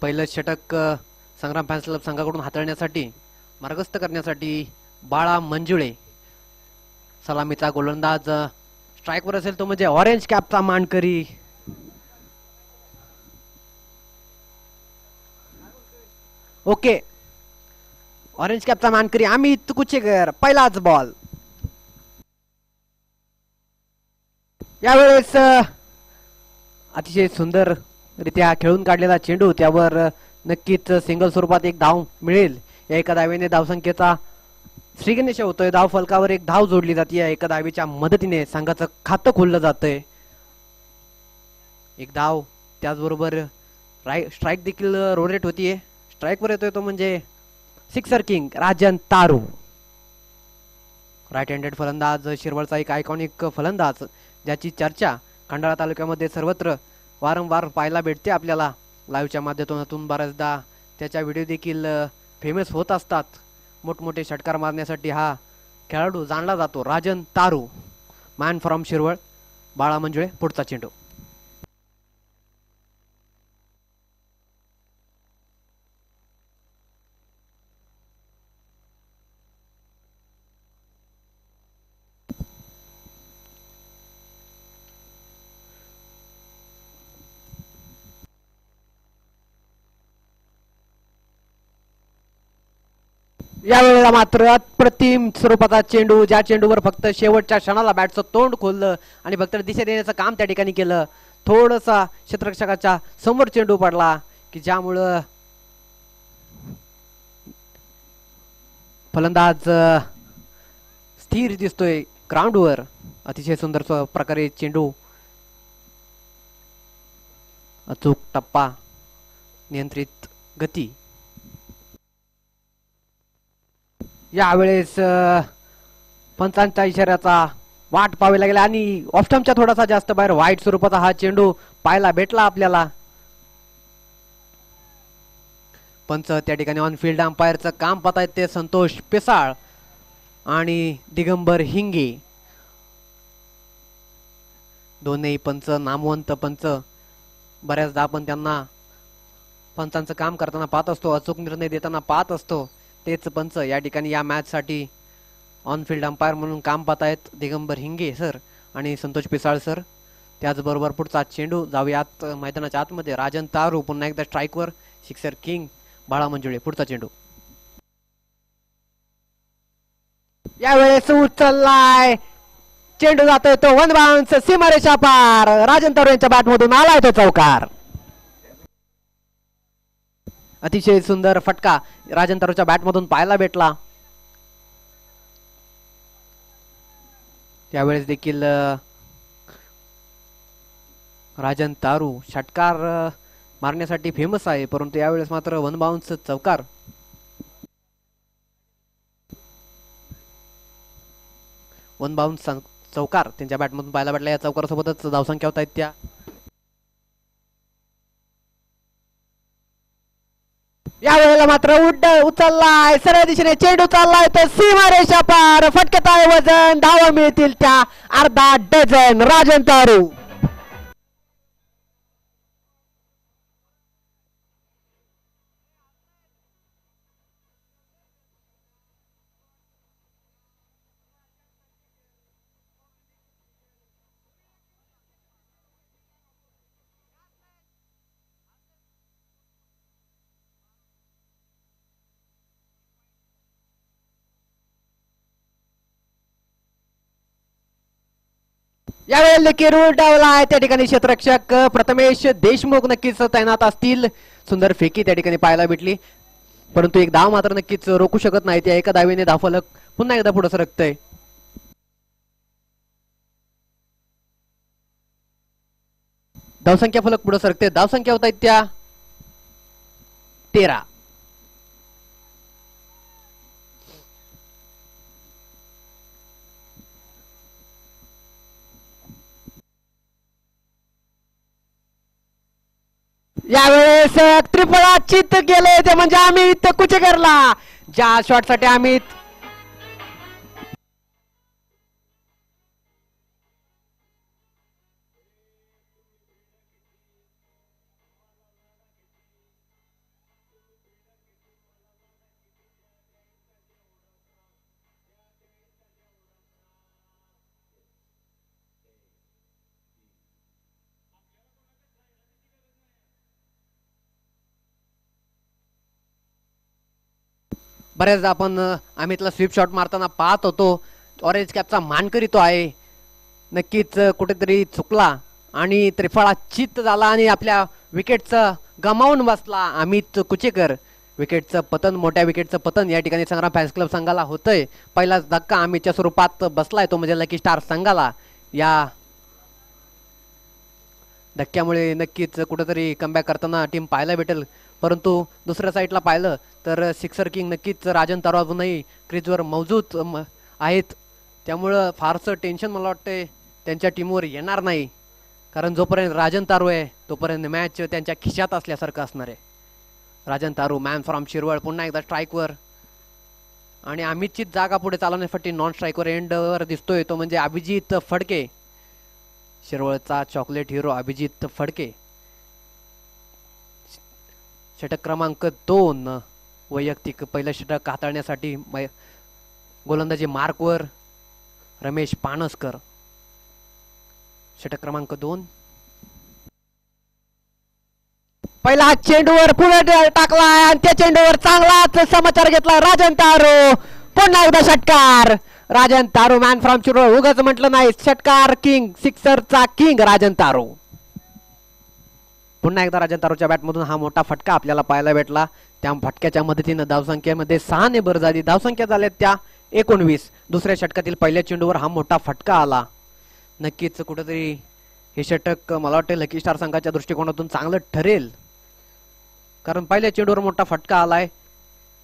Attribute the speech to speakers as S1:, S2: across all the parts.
S1: पहिलं षटक संग्राम fans club संघाकडून हाताळण्यासाठी मार्गस्थ करण्यासाठी बाळा मंजुळे सलामीचा गोलंदाज स्ट्राईकवर असेल तो म्हणजे ऑरेंज कॅपचा मानकरी ओके ऑरेंज कॅपचा मानकरी अमित कुचेकर पहिलाच बॉल यावेळेस अतिशय सुंदर रित्या खेळून काढलेला चेंडू त्यावर नक्कीच सिंगल स्वरूपात एक धाव मिळेल या एका धावेने धावसंख्येचा श्रीगणेश होतोय धाव फलकावर एक धाव जोडली जाते या एका धावेच्या मदतीने संघाचं खातं खोललं जातंय एक धाव त्याचबरोबर स्ट्राईक देखील रोटेट होतीये स्ट्राईक वर येतोय तो म्हणजे सिक्सर किंग राजन तारू राईट हँडेड फलंदाज शिरवळचा एक आयकॉनिक फलंदाज ज्याची चर्चा खंडाळा तालुक्यामध्ये सर्वत्र वारंवार पाहायला भेटते आपल्याला लाईव्हच्या माध्यमातून बऱ्याचदा त्याच्या व्हिडिओ देखील फेमस होत असतात मोठमोठे षटकार मारण्यासाठी हा खेळाडू जाणला जातो राजन तारू मॅन फ्रॉम शिरवळ बाळा मंजुळे पुढचा चेंडू यावेळेला मात्र अप्रतिम स्वरूपाचा चेंडू ज्या चेंडूवर फक्त शेवटच्या क्षणाला बॅटचं तोंड खोललं आणि फक्त दिशा देण्याचं काम त्या ठिकाणी केलं थोडसा क्षेत्ररक्षकाच्या समोर चेंडू पडला की ज्यामुळं फलंदाज स्थिर दिसतोय ग्राउंडवर अतिशय सुंदर प्रकारे चेंडू अचूक टप्पा नियंत्रित गती यावेळेस पंचांच्या इशाऱ्याचा वाट पाहावी लागेल आणि ऑफस्टंपच्या थोडासा जास्त बाहेर वाईट स्वरूपाचा हा चेंडू पाहायला भेटला आपल्याला पंच त्या ठिकाणी ऑन फील्ड अंपायरचं काम पाहतायत ते संतोष पेसाळ आणि दिगंबर हिंगे दोन्ही पंच नामवंत पंच बऱ्याचदा आपण त्यांना पंचांचं काम करताना पाहत असतो अचूक निर्णय देताना पाहत असतो तेच पंच या ठिकाणी या मॅच साठी ऑन फील्ड अंपायर म्हणून काम पाहतायत दिगंबर हिंगे सर आणि संतोष पिसाळ सर त्याचबरोबर पुढचा चेंडू जाऊयात मैदानाच्या आतमध्ये राजन तारू पुन्हा एकदा स्ट्राईकवर सिक्सर किंग बाळा मंजुळे पुढचा चेंडू यावेळेस उचललाय चेंडू जातोय तो वन बाउन्स सीमारेषा पार राजन तारू यांच्या बॅटमधून आलाय तो चौकार अतिशय सुंदर फटका राजन तारूच्या बॅटमधून पाहायला भेटला त्यावेळेस देखील राजन तारू षटकार मारण्यासाठी फेमस आहे परंतु यावेळेस मात्र वन बाउन्स चौकार वन बाउन्स चौकार त्यांच्या बॅटमधून पाहायला भेटला या चौकारासोबतच धावसंख्या होत आहेत त्या यावेळेला मात्र उचललाय सरळ दिशेने चेंडू चाललाय तर सीमारेषा पार फटक्यात आहे वजन धावा मिळतील त्या अर्धा डझन राजन तारू यावेळेला देखील डावला आहे त्या ठिकाणी क्षेत्ररक्षक प्रथमेश देशमुख नक्कीच तैनात असतील सुंदर फेकी त्या ठिकाणी पाहायला भेटली परंतु एक धाव मात्र नक्कीच रोखू शकत नाही त्या एका धावेने धावफलक पुन्हा एकदा पुढे सरकतय धावसंख्या फलक पुढे सरकते धावसंख्या होत आहेत त्या 13 यावेळेस त्रिफळा चित गेले ते म्हणजे अमित कुचेकरला ज्या शॉट साठी अमित बऱ्याचदा आपण अमितला स्वीप शॉट मारताना पाहत होतो. ऑरेंज कॅपचा मानकरी तो आहे. नक्कीच कुठेतरी चुकला आणि त्रिफळा चित्त झाला आणि आपल्या विकेटचं गमावून बसला अमित कुचेकर. विकेटचं पतन, मोठ्या विकेटचं पतन या ठिकाणी संग्राम फॅन्स क्लब संघाला होतंय. पहिलाच धक्का अमितच्या स्वरूपात बसलाय तो म्हणजे लकी स्टार संघाला. या धक्क्यामुळे नक्कीच कुठेतरी कमबॅक करताना टीम पाहायला भेटेल. परंतु दुसऱ्या साईडला पाहिलं तर सिक्सर किंग नक्कीच राजन तारू अजूनही क्रीजवर मौजूद आहेत. त्यामुळं फारसं टेन्शन मला वाटतंय त्यांच्या टीमवर येणार नाही. कारण जोपर्यंत राजन तारू आहे तोपर्यंत मॅच त्यांच्या खिशात असल्यासारखं असणार आहे. राजन तारू मॅन फ्रॉम शिरवळ पुन्हा एकदा स्ट्राईकवर आणि अमितची जागा पुढे चालवण्यासाठी नॉन स्ट्राईकवर एंडवर दिसतोय तो म्हणजे अभिजित फडके. शिरवळचा चॉकलेट हिरो अभिजित फडके. षटक क्रमांक 2 वैयक्तिक पहिलं षटक हाताळण्यासाठी गोलंदाजी मार्कवर रमेश पानसकर. षटक क्रमांक 2. पहिला चेंडूवर पुढे टाकलाय आणि त्या चेंडूवर चांगलाच समाचार घेतला राजन तारू. पुन्हा एकदा षटकार. राजन तारू मॅन फ्रॉम शिरवळ. उगाच म्हटलं नाही, षटकार किंग, सिक्सरचा किंग राजन तारू. पुन्हा एकदा राजन तारूच्या बॅटमधून हा मोठा फटका आपल्याला पाहायला भेटला. त्या फटक्याच्या मदतीनं धावसंख्येमध्ये 6 ने भर झाली. धावसंख्या झाल्या त्या 19. दुसऱ्या षटकातील पहिल्या चेंडूवर हा मोठा फटका आला. नक्कीच कुठेतरी हे षटक मला वाटतं लकी स्टार संघाच्या दृष्टिकोनातून चांगलं ठरेल. कारण पहिल्या चेंडूवर मोठा फटका आलाय.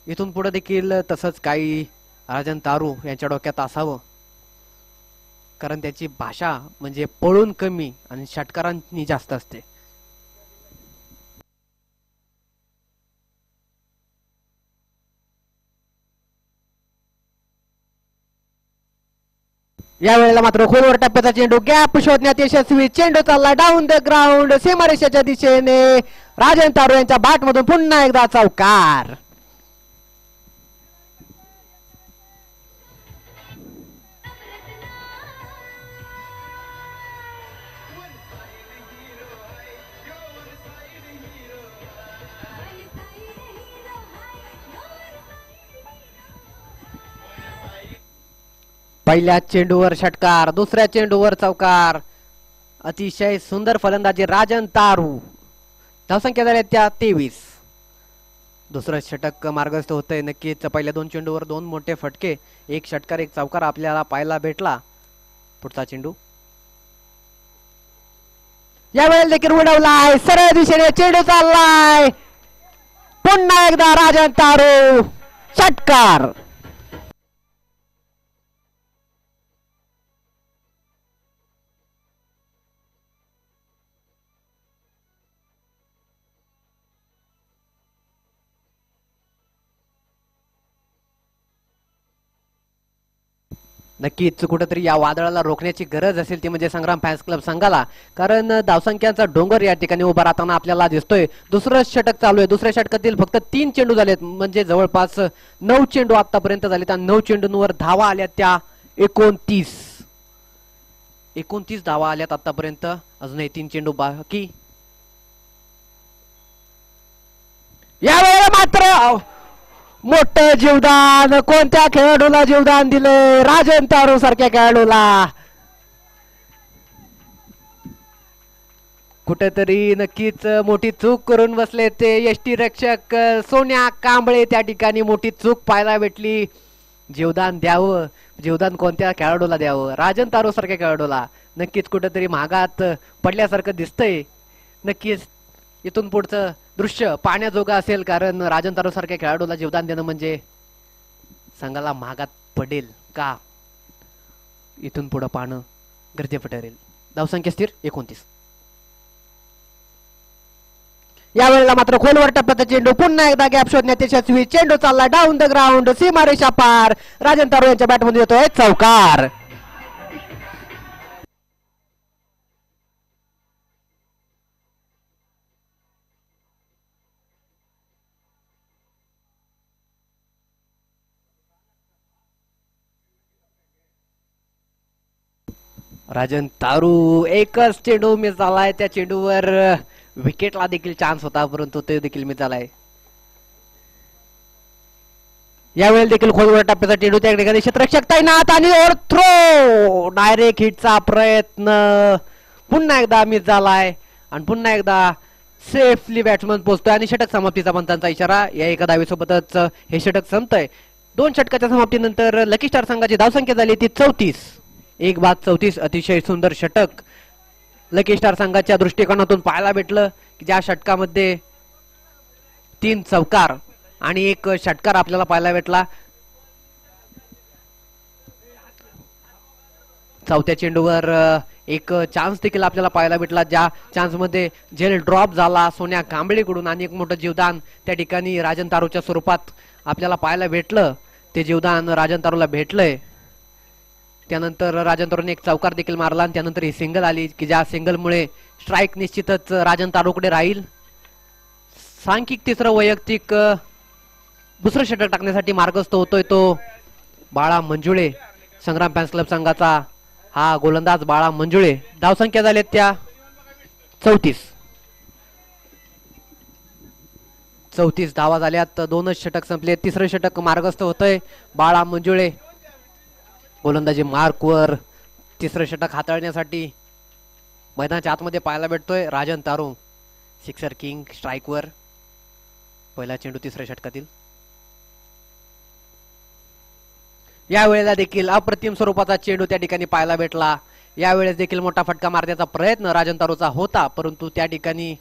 S1: इथून पुढे देखील तसंच काही राजन तारू यांच्या डोक्यात असावं. कारण त्याची भाषा म्हणजे पळून कमी आणि षटकारांनी जास्त असते. यावेळेला मात्र खोलवर टप्प्याचा चेंडू, गॅप शोधण्यात यशस्वी. चेंडू चालला डाऊन द ग्राउंड सीमारेषेच्या दिशेने. राजन तारू यांच्या बॅटमधून पुन्हा एकदा चौकार. पहिल्या चेंडूवर षटकार, दुसऱ्या चेंडूवर चौकार. अतिशय सुंदर फलंदाजी राजन तारू. धावसंख्या झाल्या त्या 23. दुसरं षटक मार्गस्थ होतंय. नक्कीच पहिल्या 2 चेंडूवर 2 मोठे फटके, 1 षटकार 1 चौकार आपल्याला पाहायला भेटला. पुढचा चेंडू यावेळेला देखील उडवलाय. सरळ दिशेने चेंडू चाललाय. पुन्हा एकदा राजन तारू षटकार. नक्कीच कुठेतरी या वादळाला रोखण्याची गरज असेल ती म्हणजे संग्राम फॅन्स क्लब संघाला. कारण धावसंख्यांचा डोंगर या ठिकाणी उभा राहताना आपल्याला दिसतोय. दुसरं षटक चालू आहे. दुसऱ्या षटकातील फक्त 3 चेंडू झालेत म्हणजे जवळपास 9 चेंडू आतापर्यंत झाले. त्या 9 चेंडूंवर धावा आल्या त्या 29 धावा आल्यात आतापर्यंत. अजूनही 3 चेंडू बाकी. यावेळेला मात्र मोठं जीवदान कोणत्या खेळाडूला जीवदान दिले? राजन तारू सारख्या खेळाडूला. कुठेतरी नक्कीच मोठी चूक करून बसले ते यष्टी रक्षक सोन्या कांबळे. त्या ठिकाणी मोठी चूक पाहायला भेटली. जीवदान द्यावं, जीवदान कोणत्या खेळाडूला द्यावं? राजन तारू सारख्या खेळाडूला. नक्कीच कुठेतरी महागात पडल्यासारखं दिसतंय. नक्कीच इथून पुढचं दृश्य पाहण्याजोगं असेल. कारण राजन तारू सारख्या खेळाडूला जीवदान देणं म्हणजे संघाला महागात पडेल का, इथून पुढे पाहणं गरजेचं ठरेल. धावसंख्या स्थिर 29. यावेळेला मात्र खोलवर टप्प्याचा चेंडू, पुन्हा एकदा गॅप शोधण्यात यशस्वी. चेंडू चालला डाऊन द ग्राउंड सीमारेषा पार. राजन तारू यांच्या बॅटमध्ये येतोय चौकार. राजन तारू एकच चेंडू मिस झालाय. त्या चेंडूवर विकेटला देखील चान्स होता परंतु ते देखील मिस झालाय. यावेळी देखील खोलवर टप्प्याचा चेंडू त्या ठिकाणी क्षेत्ररक्षक तैनात आणि ओव्हर थ्रो डायरेक्ट हिटचा प्रयत्न पुन्हा एकदा मिस झालाय आणि पुन्हा एकदा सेफली बॅट्समन पोहोचतोय आणि षटक समाप्तीचा पंचांचा इशारा. या एका धावेसोबतच हे षटक संपतंय. 2 षटकाच्या समाप्तीनंतर लकी स्टार संघाची धावसंख्या झाली ती 34. 1 बाद 34. अतिशय सुंदर षटक लकी स्टार संघाच्या दृष्टिकोनातून पाहायला भेटलं की ज्या षटकामध्ये 3 चौकार आणि 1 षटकार आपल्याला पाहायला भेटला. चौथ्या चेंडूवर एक चान्स देखील आपल्याला पाहायला भेटला, ज्या चान्स मध्ये झेल ड्रॉप झाला सोन्या कांबळेकडून आणि एक मोठं जीवदान त्या ठिकाणी राजन तारूच्या स्वरूपात आपल्याला पाहायला भेटलं. ते जीवदान राजन तारूला भेटलंय. त्यानंतर राजन तारूने एक चौकार देखील मारला आणि त्यानंतर ही सिंगल आली की ज्या सिंगलमुळे स्ट्राईक निश्चितच राजन तारूकडे राहील. सांख्यिक तिसरं वैयक्तिक दुसरं षटक टाकण्यासाठी मार्गस्थ होतोय तो बाळा मंजुळे. संग्राम फॅन्स क्लब संघाचा हा गोलंदाज बाळा मंजुळे. धावसंख्या झाल्या त्या 34 धावा झाल्यात. 2च षटक संपले. तिसरं षटक मार्गस्थ होतंय बाळा मंजुळे. गोलंदाजी मार्कवर तिसरं षटक हाताळण्यासाठी मैदानाच्या आतमध्ये पाहायला भेटतोय राजन तारू. सिक्सर किंग स्ट्राईकवर. पहिला चेंडू तिसऱ्या षटकातील. यावेळेला देखील अप्रतिम स्वरूपाचा चेंडू त्या ठिकाणी पाहायला भेटला. यावेळेस देखील मोठा फटका मारण्याचा प्रयत्न राजन तारूचा होता, परंतु त्या ठिकाणी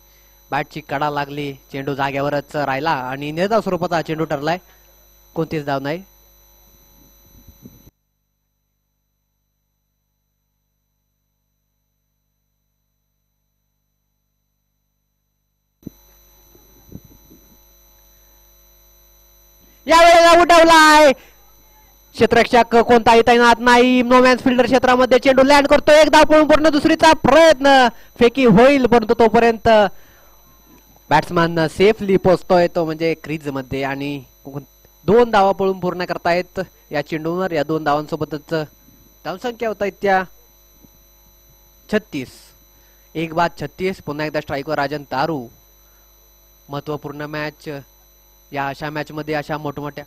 S1: बॅटची कडा लागली. चेंडू जाग्यावरच राहिला आणि निर्धाव स्वरूपाचा चेंडू ठरलाय. कोणतीच धाव नाही. यावेळेला उठवलाय. क्षेत्ररक्षक कोणताही तैनात नाही. नो मॅन्स फिल्डर क्षेत्रामध्ये चेंडू लँड करतो. एक धाव पळून पूर्ण दुसरीचा प्रयत्न फेकी होईल, परंतु तोपर्यंत बॅट्समॅन सेफली पोहोचतोय तो म्हणजे क्रीज मध्ये आणि 2 धावा पळून पूर्ण करतायत या चेंडूवर. या 2 धावांसोबतच धावसंख्या होत आहेत त्या 36. 1 बाद 36. पुन्हा एकदा स्ट्राईकवर राजन तारू. महत्वपूर्ण मॅच. या अशा मॅच मध्ये अशा मोठमोठ्या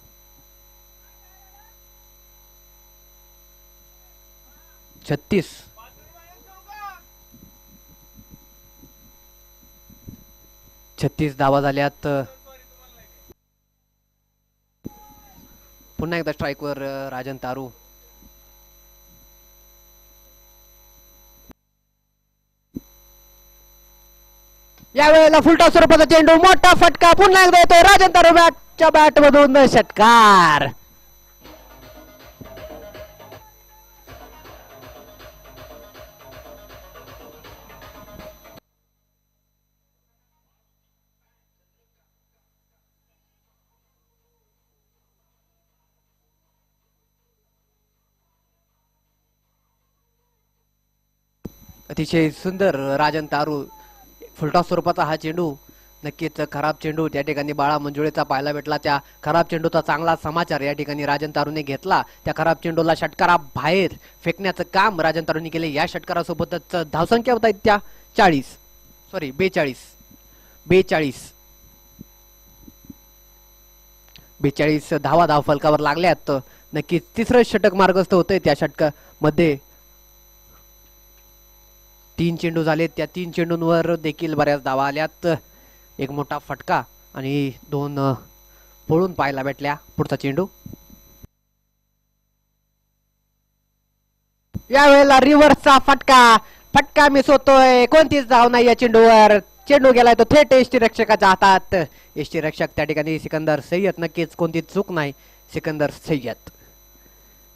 S1: 36 धावा झाल्यात. पुन्हा एकदा स्ट्राईकवर राजन तारू. यावेळेला फुलटॉस स्वरूपाचा चेंडू. मोठा फटका पुन्हा एकदा येतो राजन तारू बॅटच्या बॅट मधून षटकार. अतिशय सुंदर राजन तारू. फुलटॉस स्वरूपाचा हा चेंडू नक्कीच खराब चेंडू त्या ठिकाणी बाळा मंजुळेचा पाहायला भेटला. त्या खराब चेंडूचा चांगला समाचार या ठिकाणी राजन तारूने घेतला. त्या खराब चेंडूला षटकारा बाहेर फेकण्याचं काम राजन तारूने केले. या षटकारासोबतच धावसंख्या होत आहेत त्या 42 धावा धाव फलकावर लागल्यात. नक्कीच तिसरं षटक मार्गस्थ होतंय त्या षटकामध्ये. 3 चेंडू झाले. त्या 3 चेंडूंवर देखील बऱ्याच धावा आल्यात. एक मोठा फटका आणि 2 पळून पाहायला भेटल्या. पुढचा चेंडू. यावेळेला रिव्हर्सचा फटका मिस होतोय. कोणतीच धाव नाही या चेंडूवर. चेंडू गेलाय तो थेट यष्टीरक्षकाच्या हातात. यष्टीरक्षक त्या ठिकाणी सिकंदर सय्यद. नक्कीच कोणतीच चूक नाही सिकंदर सय्यद.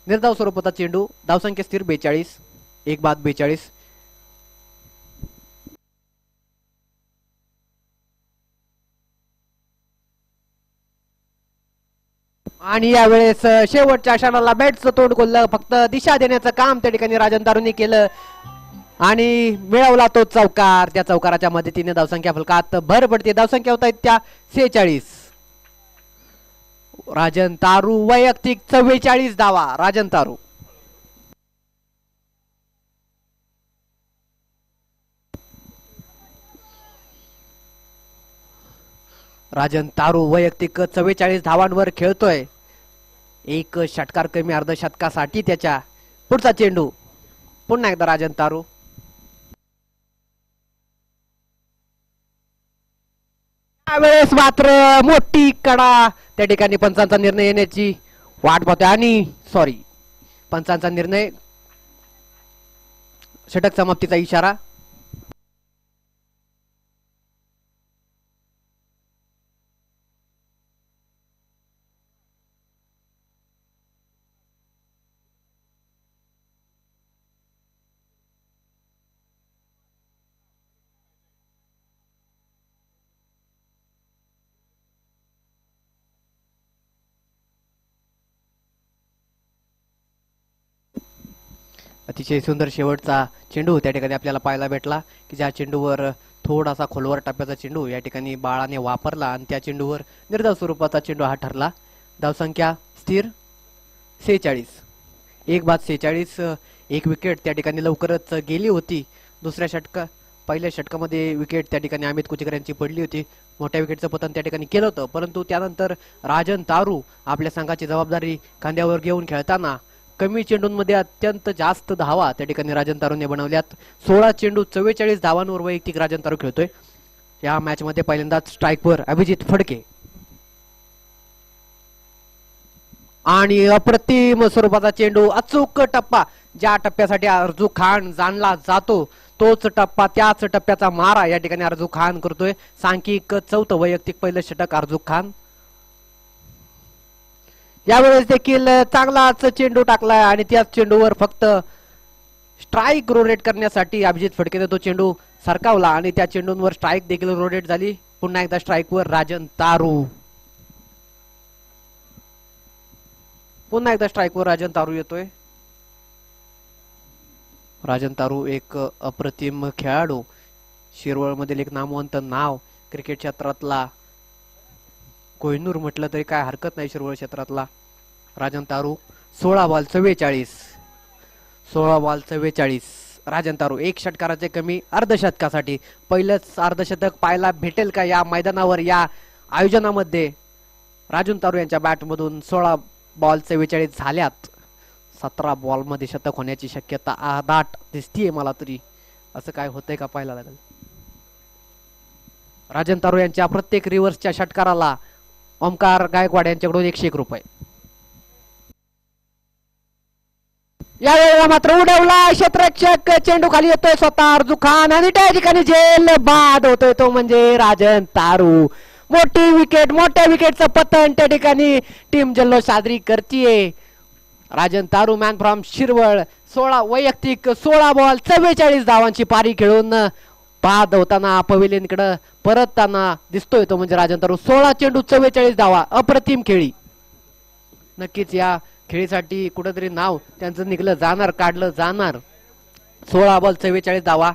S1: निर्धाव स्वरूपाचा चेंडू. धावसंख्या स्थिर 42. 1 बाद 42. आणि यावेळेस शेवटच्या क्षणाला बॅटचं तोंड खोललं. फक्त दिशा देण्याचं काम त्या ठिकाणी राजन तारूने केलं आणि मिळवला तो चौकार. त्या चौकाराच्या मदतीने धावसंख्या फलकात भर पडते. धावसंख्या होत आहेत त्या 46. राजन तारू वैयक्तिक 44 धावा. राजन तारू. राजन तारू वैयक्तिक 44 धावांवर खेळतोय. एक षटकार कमी अर्धशतकासाठी त्याच्या. पुढचा चेंडू पुन्हा एकदा राजन तारू. त्यावेळेस मात्र मोठी कडा. त्या ठिकाणी पंचांचा निर्णय येण्याची वाट पाहतोय आणि सॉरी, पंचांचा निर्णय षटक समाप्तीचा इशारा. अतिशय सुंदर शेवटचा चेंडू त्या ठिकाणी आपल्याला पाहायला भेटला की ज्या चेंडूवर थोडासा खोलवर टप्प्याचा चेंडू या ठिकाणी बाळाने वापरला आणि त्या चेंडूवर निर्धाव स्वरूपाचा चेंडू हा ठरला. धावसंख्या स्थिर 46. एक बाद 46. एक विकेट त्या ठिकाणी लवकरच गेली होती. पहिल्या षटकामध्ये विकेट त्या ठिकाणी अमित कुचेकर यांची पडली होती. मोठ्या विकेटचं पतन त्या ठिकाणी केलं होतं, परंतु त्यानंतर राजन तारू आपल्या संघाची जबाबदारी खांद्यावर घेऊन खेळताना कमी चेंडूंमध्ये अत्यंत जास्त धावा त्या ठिकाणी राजन तारूने बनवल्यात. 16 चेंडू 44 धावांवर वैयक्तिक राजन तारू खेळतोय. या मॅच मध्ये पहिल्यांदाच स्ट्राईकवर अभिजित फडके आणि अप्रतिम स्वरूपाचा चेंडू. अचूक टप्पा. ज्या टप्प्यासाठी अर्जू खान जाणला जातो तोच टप्पा, त्याच टप्प्याचा मारा या ठिकाणी अर्जू खान करतोय. सांख्यिक 4थं वैयक्तिक पहिलं षटक अर्जू खान. यावेळेस देखील चांगलाच चेंडू टाकलाय आणि त्याच चेंडूवर फक्त स्ट्राईक रोटेट करण्यासाठी अभिजित फडकेने तो चेंडू सरकावला आणि त्या चेंडूंवर स्ट्राईक देखील रोटेट झाली. पुन्हा एकदा स्ट्राईकवर राजन तारू. पुन्हा एकदा स्ट्राईकवर राजन तारू येतोय. राजन तारू एक अप्रतिम खेळाडू, शिरवळ मधील एक नामवंत नाव, क्रिकेट क्षेत्रातला कोहिनूर म्हटलं तरी काय हरकत नाही शिरवळ क्षेत्रातला राजन तारू. 16 बॉल 44. 16 बॉल 44. राजन तारू एक षटकाराचे कमी अर्धशतकासाठी. पहिलंच अर्धशतक पाहायला भेटेल का या मैदानावर, या आयोजनामध्ये? राजन तारू यांच्या बॅटमधून 16 बॉल 44 झाल्यात. 17 बॉल मध्ये शतक होण्याची शक्यता दाट दिसतीये मला तरी. असं काय होतंय का पाहायला लागेल. राजन तारू यांच्या प्रत्येक रिव्हर्सच्या षटकाराला ओमकार गायकवाड यांच्याकडून 101 रुपये. यावेळेला मात्र उडवला क्षेत्ररक्षक. चेंडू खाली येतोय स्वतः अर्जू खान आणि त्या ठिकाणी झेल बाद होतोय तो म्हणजे राजन तारू. मोठी विकेट, मोठ्या विकेटचं पतन त्या ठिकाणी टीम जल्लोष साजरी करतीये. राजन तारू मॅन फ्रॉम शिरवळ 16 वैयक्तिक 16 बॉल 44 धावांची पारी खेळून बाद होताना पवेलियनकडे परतताना दिसतोय तो म्हणजे राजन तारू. 16 चेंडू 44 धावा. अप्रतिम खेळी. नक्कीच या खेळीसाठी कुठेतरी नाव त्यांचं निघलं जाणार, काढलं जाणार. 16 बॉल 44 धावा.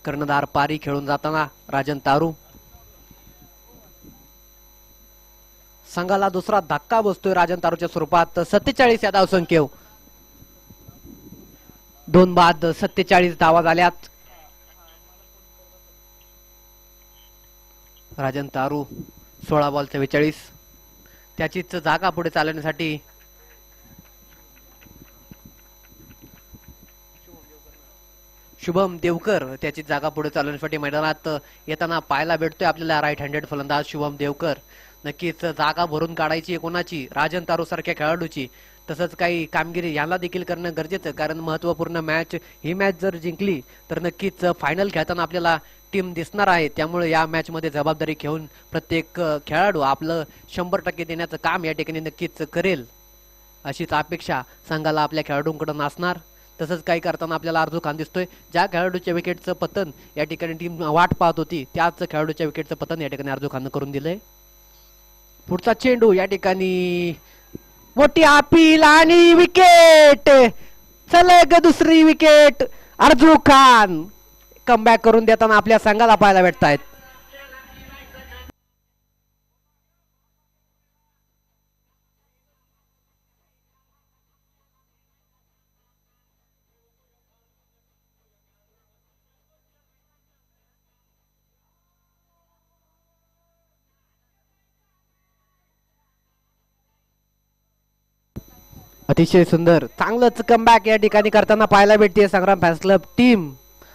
S1: कर्णधार पारी खेळून जाताना राजन तारू. संघाला दुसरा धक्का बसतोय राजन तारूच्या स्वरूपात. 47 या धावसंख्येवर 2 बाद 47 धावा झाल्यात. राजन तारू 16 बॉल 44. त्याचीच जागा पुढे चालवण्यासाठी शुभम देवकर त्याची जागा पुढे चालवण्यासाठी मैदानात येताना पाहायला भेटतोय आपल्याला. राईट हँडेड फलंदाज शुभम देवकर. नक्कीच जागा भरून काढायची कोणाची? राजन तारू सारख्या खेळाडूची. तसंच काही कामगिरी याला देखील करणं गरजेचं, कारण महत्वपूर्ण मॅच ही मॅच जर जिंकली तर नक्कीच फायनल खेळताना आपल्याला टीम दिसणार आहे. त्यामुळे या मॅच मध्ये जबाबदारी घेऊन प्रत्येक खेळाडू आपलं 100% देण्याचं काम या ठिकाणी नक्कीच करेल अशीच अपेक्षा संघाला आपल्या खेळाडूंकडून असणार. तसंच काही करताना आपल्याला अर्जू खान दिसतोय. ज्या खेळाडूच्या विकेटचं पतन या ठिकाणी टीम वाट पाहत होती त्याच खेळाडूच्या विकेटचं पतन या ठिकाणी अर्जू खान करून दिलंय. पुढचा चेंडू या ठिकाणी मोठी अपील आणि विकेट. सलग दुसरी विकेट. अर्जू खान कमबॅक करून देताना आपल्या संघाला पाहायला भेटतायत. अतिशय सुंदर चांगलंच कमबॅक या ठिकाणी करताना पाहायला भेटते Sangram fans club team.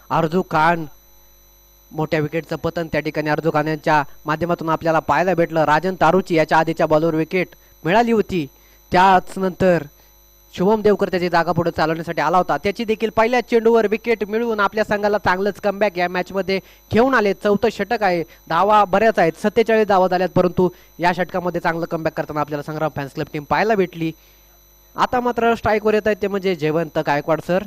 S1: Arju Khan मोठ्या विकेटचं पतन त्या ठिकाणी अर्जू खान यांच्या माध्यमातून आपल्याला पाहायला भेटलं. राजन तारूची याच्या आधीच्या बॉलवर विकेट मिळाली होती. त्याच नंतर शुभम देवकर त्याची जागा पुढे चालवण्यासाठी आला होता. त्याची देखील पहिल्या चेंडूवर विकेट मिळवून आपल्या संघाला चांगलंच कमबॅक या मॅच मध्ये घेऊन आले. चौथं षटक आहे. धावा बऱ्याच आहेत, 47 धावा झाल्यात, परंतु या षटकामध्ये चांगलं कमबॅक करताना आपल्याला संग्राम फॅन्स क्लब टीम पाहायला भेटली. आता मात्र स्ट्राईकवर येत आहेत ते म्हणजे जयवंत गायकवाड सर.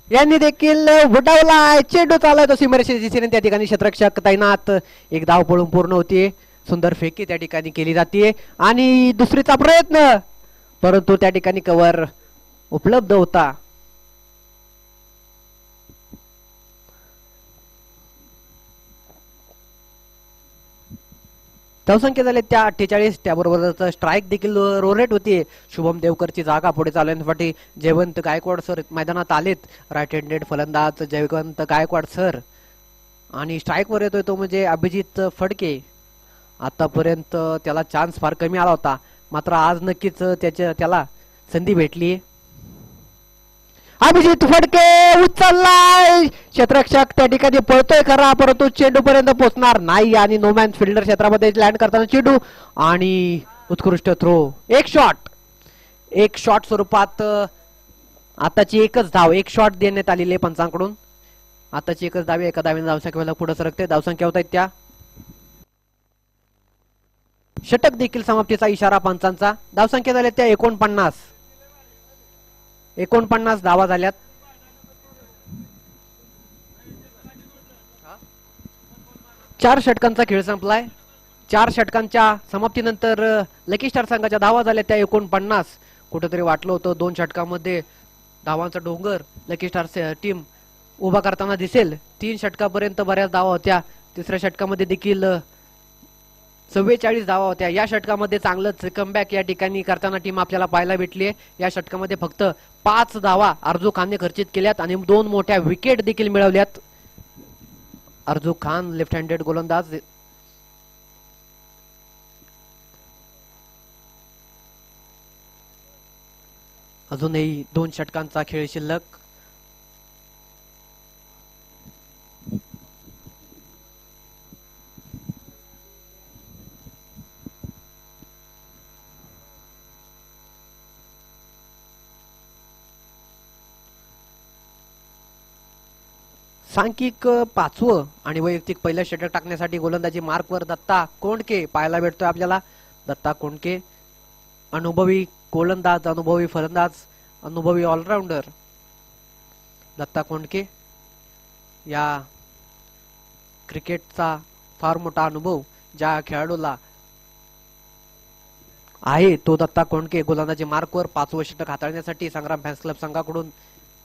S1: यांनी देखील उडवलाय. चेंडू चाललाय तो सीमारेषेच्या दिशेने. त्या ठिकाणी क्षेत्ररक्षक तैनात. एक धाव पळून पूर्ण होतीये. सुंदर फेकी त्या ठिकाणी केली जाते आणि दुसरीचा प्रयत्न, परंतु त्या ठिकाणी कव्हर उपलब्ध होता. धावसंख्या झाले त्या 48. त्याबरोबर स्ट्राईक देखील रोलेट होती. शुभम देवकरची जागा पुढे चालवण्यासाठी जयवंत गायकवाड सर मैदानात आलेत. राईट हँडेड फलंदाज जयवंत गायकवाड सर आणि स्ट्राईकवर येतोय तो म्हणजे अभिजित फडके. आतापर्यंत त्याला चान्स फार कमी आला होता, मात्र आज नक्कीच त्याला संधी भेटली. अभिजित फडके उचललाय. क्षेत्ररक्षक त्या ठिकाणी पळतोय खरा, परंतु चेंडू पर्यंत पोहोचणार नाही आणि नोमॅन फिल्डर क्षेत्रामध्ये लँड करताना चेंडू आणि उत्कृष्ट थ्रो. एक शॉट स्वरूपात आताची एकच धाव, एक शॉट देण्यात आलेली आहे पंचांकडून. आताची एकच धाव, एका धावेने धावसंख्या पुढे सरकते. धावसंख्या होत आहेत त्या. षटक देखील समाप्तीचा इशारा पंचांचा. धावसंख्या झाल्या त्या 49 धावा झाल्यात. चार षटकांचा खेळ संपलाय. 4 षटकांच्या समाप्तीनंतर लकी स्टार संघाच्या धावा झाल्या त्या 49. कुठेतरी वाटलं होतं 2 षटकांमध्ये धावांचा डोंगर लकी स्टार टीम उभा करताना दिसेल. 3 षटकापर्यंत बऱ्याच धावा होत्या. तिसऱ्या षटकामध्ये देखील 44 धावा होत्या. या षटकामध्ये चांगलंच कमबॅक या ठिकाणी करताना टीम आपल्याला पाहायला भेटली आहे. या षटकामध्ये फक्त 5 धावा अर्जू खानने खर्चित केल्यात आणि 2 मोठ्या विकेट देखील मिळवल्यात. अर्जू खान लेफ्ट हँडेड गोलंदाज. अजूनही 2 षटकांचा खेळ शिल्लक. सांख्यिक 5वं आणि वैयक्तिक पहिलं षटक टाकण्यासाठी गोलंदाजी मार्कवर दत्ता कोंडके पाहायला भेटतोय आपल्याला. दत्ता कोंडके अनुभवी गोलंदाज, अनुभवी फलंदाज, अनुभवी ऑलराऊंडर. दत्ता कोंडके या क्रिकेटचा फार मोठा अनुभव ज्या खेळाडूला आहे तो दत्ता कोंडके गोलंदाजी मार्कवर 5वं षटक हाताळण्यासाठी संग्राम फॅन्स क्लब संघाकडून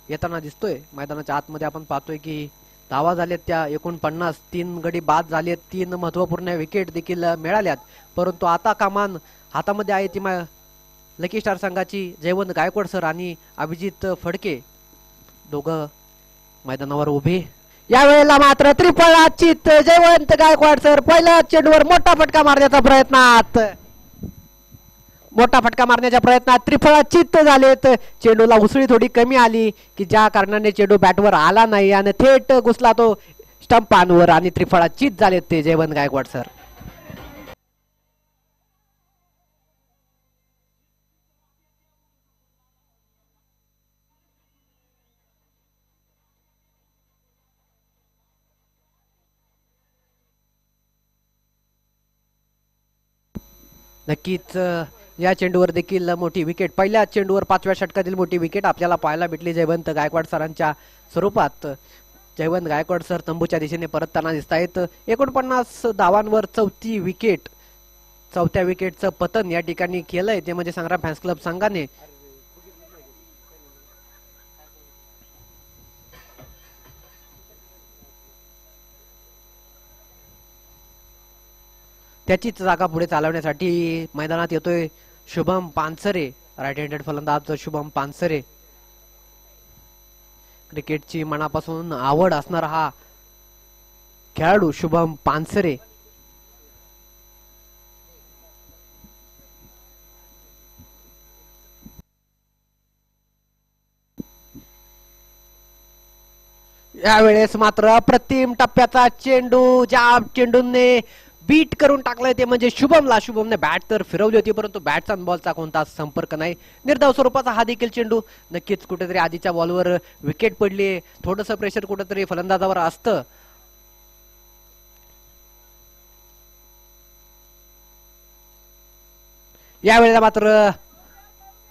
S1: येताना दिसतोय. मैदानाच्या आतमध्ये आपण पाहतोय की धावा झाल्यात त्या 49. 3 गडी बाद झालेत. 3 महत्वपूर्ण विकेट देखील मिळाल्यात, परंतु आता कमान हातामध्ये आहे ती लकी स्टार संघाची. जयवंत गायकवाड सर आणि अभिजित फडके दोघं मैदानावर उभे. यावेळेला मात्र त्रिफळाचीत जयवंत गायकवाड सर पहिल्या चेंडूवर मोठा फटका मारण्याच्या प्रयत्नात त्रिफळाचीत झालेत. चेंडूला उसळी थोडी कमी आली की ज्या कारणाने चेंडू बॅटवर आला नाही आणि थेट घुसला तो स्टंपांवर आणि त्रिफळाचीत झालेत ते जयवंत गायकवाड सर. नक्कीच या चेंडूवर देखील मोठी विकेट, पहिल्या चेंडूवर 5व्या षटकातील मोठी विकेट आपल्याला पाहायला भेटली जयवंत गायकवाड सरांच्या स्वरूपात. जयवंत गायकवाड सर तंबूच्या दिशेने परतताना दिसत आहेत. 49 धावांवर 4थी विकेट, 4थ्या विकेटचं पतन या ठिकाणी केलंय ते म्हणजे संग्राम फॅन्स क्लब संघाने. त्याचीच जागा पुढे चालवण्यासाठी मैदानात येतोय शुभम पानसरे, राईट हँडेड फलंदाज शुभम पानसरे. क्रिकेटची मनापासून आवड असणारा हा खेळाडू शुभम पानसरे. यावेळेस मात्र अप्रतिम टप्प्याचा चेंडू, ज्या चेंडूने बीट करून टाकलंय ते म्हणजे शुभमने बॅट तर फिरवली होती, परंतु बॅटचा बॉलचा कोणताच संपर्क नाही. निर्धाव स्वरूपाचा हा देखील चेंडू. नक्कीच कुठेतरी आधीच्या बॉलवर विकेट पडली, थोडस प्रेशर कुठेतरी फलंदाजावर असतं. यावेळेला मात्र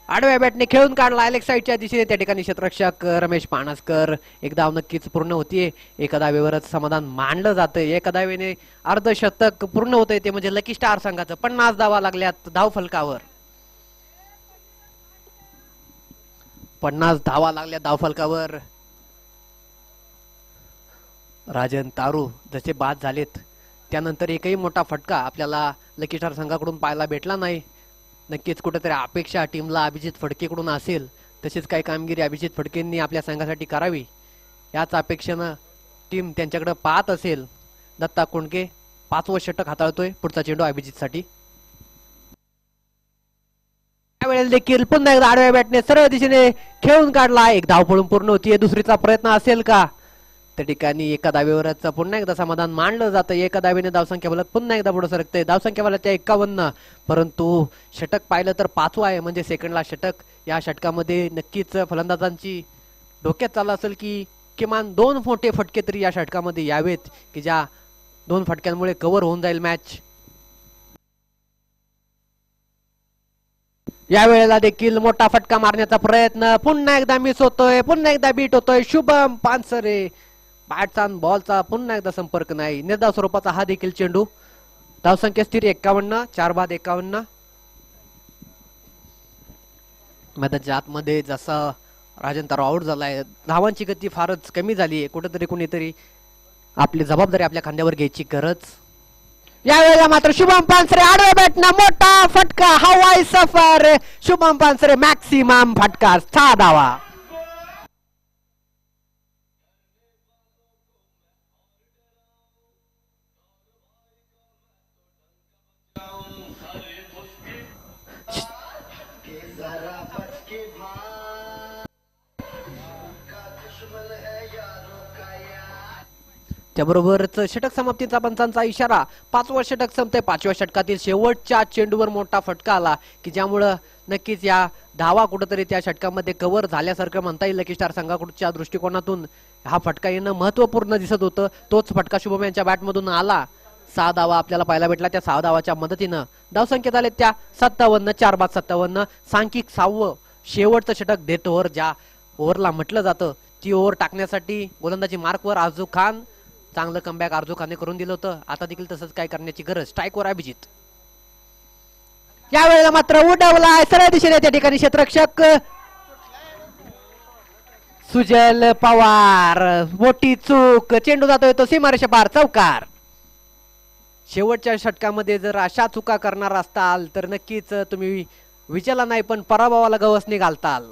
S1: आडव्या बॅटने खेळून काढला लेग साईडच्या दिशेने. त्या ठिकाणी क्षेत्ररक्षक रमेश पाणसकर. एक धाव नक्कीच पूर्ण होतीये. एका धावेवरच समाधान मानलं जातंय. एका धावेने अर्धशतक पूर्ण होतंय, ते म्हणजे लकी स्टार संघाचं. 50 धावा लागल्यात धाव फलकावर. 50 धावा लागल्या धाव फलकावर. राजन तारू जसे बाद झालेत त्यानंतर एकही मोठा फटका आपल्याला लकी स्टार संघाकडून पाहायला भेटला नाही. नक्कीच कुठेतरी अपेक्षा टीमला अभिजित फडकेकडून असेल, तसेच काही कामगिरी अभिजित फडकेंनी आपल्या संघासाठी करावी याच अपेक्षेनं टीम त्यांच्याकडे पाहत असेल. दत्ता कोंडके 5वं षटक हाताळतोय. पुढचा चेंडू अभिजितसाठी. त्यावेळेला देखील पुन्हा एकदा आडव्या बॅटने सरळ दिशेने खेळून काढला. एक धाव पळून पूर्ण होतीये. दुसरीचा प्रयत्न असेल का? त्या ठिकाणी एका धावेवरच पुन्हा एकदा समाधान मानलं जातं. एका धावेने धावसंख्या फलक पुन्हा एकदा पुढे सरकते. धावसंख्या फलकाच्या 51, परंतु षटक पाहिलं तर 5वं आहे, म्हणजे सेकंडला षटक. या षटकामध्ये नक्कीच फलंदाजांची डोक्यात चाललं असेल की किमान 2 मोठे फटके तरी या षटकामध्ये यावेत, की ज्या 2 फटक्यांमुळे कव्हर होऊन जाईल मॅच. यावेळेला देखील मोठा फटका मारण्याचा प्रयत्न पुन्हा एकदा मिस होतोय. पुन्हा एकदा बीट होतोय. शुभम पानसरे. बॅटचा बॉलचा पुन्हा एकदा संपर्क नाही. निर्धाव स्वरूपाचा हा देखील चेंडू. धावसंख्या स्थिर 51, 4 बाद 51. मैदानाच्या आतमध्ये जसा राजन तारू आउट झालाय, धावांची गती फारच कमी झाली आहे. कुठेतरी कुणीतरी आपली जबाबदारी आपल्या खांद्यावर घ्यायची गरज. यावेळेला मात्र शुभम पानसरे आडव्या बॅटनं मोठा फटका. हवाई सफर. शुभम पानसरे मॅक्सिमम फटका. 6 धावा. त्याबरोबरच षटक समाप्तीचा पंचांचा इशारा. 5वं षटक संपते. 5व्या षटकातील शेवटच्या चेंडूवर मोठा फटका आला, की ज्यामुळं नक्कीच या धावा कुठेतरी त्या षटकामध्ये कव्हर झाल्यासारखं म्हणता येईल. लकी स्टार संघाकडच्या दृष्टिकोनातून हा फटका येणं महत्वपूर्ण दिसत होतं. तोच फटका शुभम यांच्या बॅटमधून आला. 6 धावा आपल्याला पाहायला भेटला. त्या 6 धावाच्या मदतीनं धावसंख्या झाले त्या 57, 4 बाद 57. सांख्यिक 6वं शेवटचं षटक देत ओव्हर, ज्या ओव्हरला म्हटलं जातं, ती ओव्हर टाकण्यासाठी गोलंदाजी मार्कवर आजू खान. चांगलं कमबॅक आरजू खानने करून दिलं होतं. आता देखील तसंच काय करण्याची गरज. स्ट्राईकवर अभिजित. यावेळेला मात्र उडवलाय सरळ दिशेने. त्या ठिकाणी क्षेत्ररक्षक सुजल पवार. मोठी चूक. चेंडू जातोय तो सीमारेषा पार. चौकार. शेवटच्या षटकामध्ये जर अशा चुका करणार असताल तर नक्कीच तुम्ही विजयाला नाही पण पराभवाला गवसणी घालताल.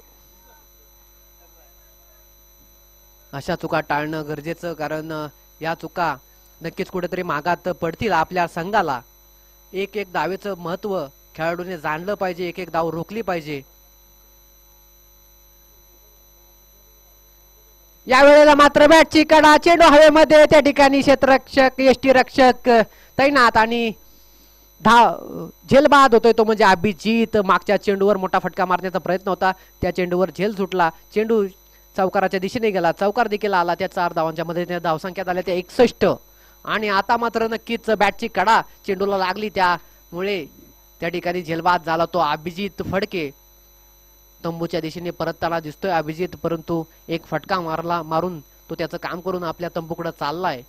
S1: अशा चुका टाळणं गरजेचं, कारण या चुका नक्कीच कुठेतरी मागात पडतील आपल्या संघाला. एक एक धावेचं महत्व खेळाडूने जाणलं पाहिजे. एक एक धाव रोखली पाहिजे. यावेळेला मात्र बॅटची कडा. चेंडू हवेमध्ये. त्या ठिकाणी क्षेत्ररक्षक यष्टीरक्षक तैनात आणि झेलबाद होतोय तो म्हणजे अभिजित. मागच्या चेंडूवर मोठा फटका मारण्याचा प्रयत्न होता. त्या चेंडूवर झेल सुटला. चेंडू चौकाराच्या दिशेने गेला. चौकार देखील आला. त्या 4 धावांच्या मध्ये धावसंख्या झाल्या त्या 61. आणि आता मात्र नक्कीच बॅटची कडा चेंडूला लागली, त्यामुळे त्या ठिकाणी झेलबाद झाला तो अभिजित फडके. तंबूच्या दिशेने परतताना दिसतोय अभिजित, परंतु एक फटका मारून तो त्याचं काम करून आपल्या तंबूकडे चाललाय.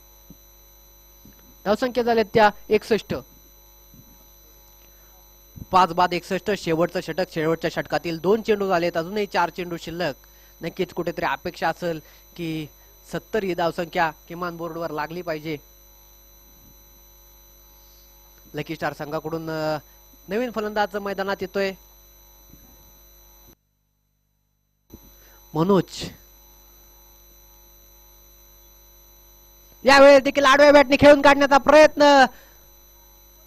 S1: धावसंख्या झाल्या त्या 61. 5 बाद 61. शेवटचं षटक. शेवटच्या षटकातील 2 चेंडू झालेत. अजूनही 4 चेंडू शिल्लक. नक्कीच कुठेतरी अपेक्षा असेल की 70 ही धावसंख्या किमान बोर्डवर लागली पाहिजे. लकी स्टार संघाकडून नवीन फलंदाज मैदानात येतोय. मनोज. यावेळेस देखील आडव्या बॅटने खेळून काढण्याचा प्रयत्न.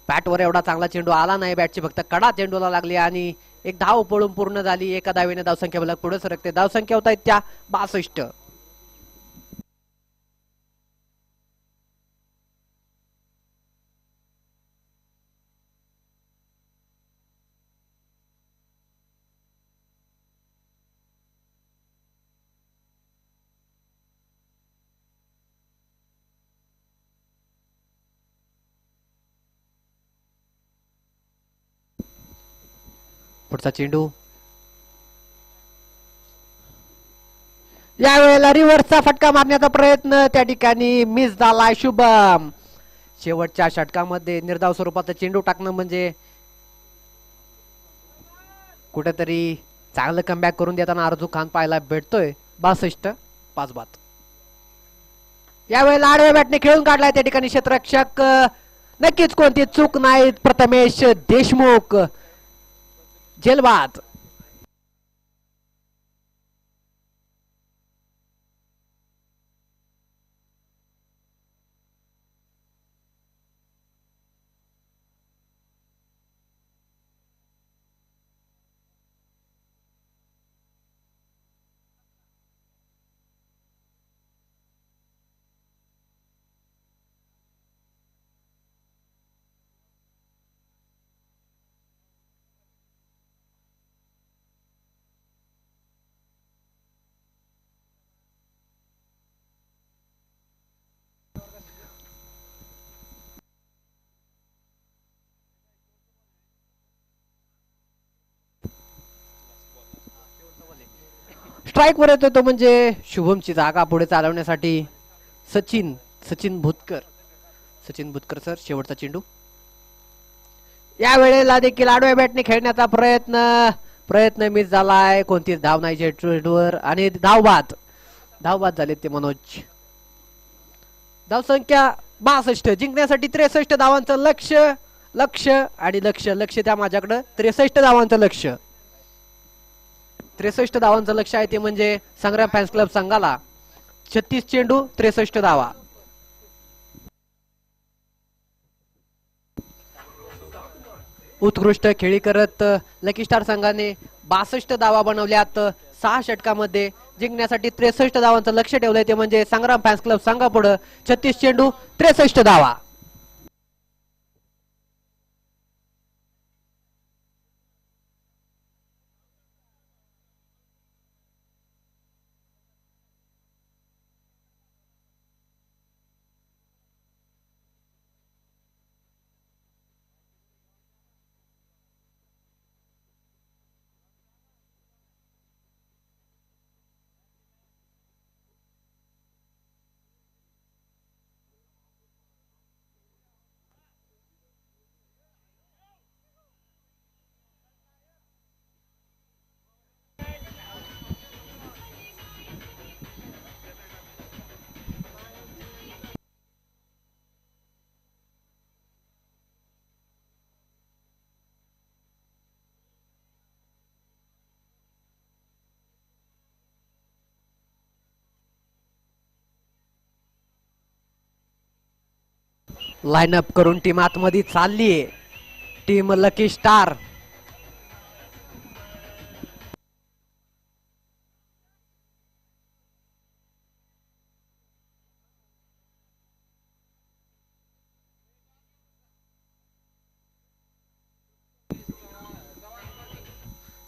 S1: बॅटवर एवढा चांगला चेंडू आला नाही. बॅटची फक्त कडा चेंडूला लागली आणि एक धाव पळून पूर्ण झाली. एका धावेने धावसंख्या फलक पुढे सरकते. धावसंख्या होत आहेत त्या 62. पुढचा चेंडू यावेळेला रिव्हर्सचा फटका मारण्याचा प्रयत्न त्या ठिकाणी मिस झाला शुभम. शेवटच्या षटकामध्ये निर्धाव स्वरूपाचा चेंडू टाकणं म्हणजे कुठेतरी चांगलं कमबॅक करून देताना अर्जू खान पाहायला भेटतोय. 62 5 बाद. यावेळेला आडव्या बॅटने खेळून काढलाय त्या ठिकाणी क्षेत्ररक्षक. नक्कीच कोणती चूक नाही. प्रथमेश देशमुख जेलबाद. स्ट्राईक वर येतो तो म्हणजे शुभमची जागा पुढे चालवण्यासाठी सचिन भुतकर सर. शेवटचा चेंडू या वेळेला देखील आडव्या बॅटने खेळण्याचा प्रयत्न मिस झालाय. कोणतीच धाव नाही चेंडूवर आणि धावबाद झाले ते मनोज. धाव संख्या 62. जिंकण्यासाठी 63 धावांचं लक्ष त्या माझ्याकडं 63 धावांचं लक्ष. 63 धावांचं लक्ष आहे ते म्हणजे संग्राम फॅन्स क्लब संघाला 36 चेंडू 63 धावा. उत्कृष्ट खेळी करत लकी स्टार संघाने 62 धावा बनवल्यात 6 षटकामध्ये. जिंकण्यासाठी 63 धावांचं लक्ष ठेवलंय ते म्हणजे संग्राम फॅन्स क्लब संघापुढे 36 चेंडू 63 धावा. लाईनअप करून टीम आतमध्ये चाललीये. Team lucky star.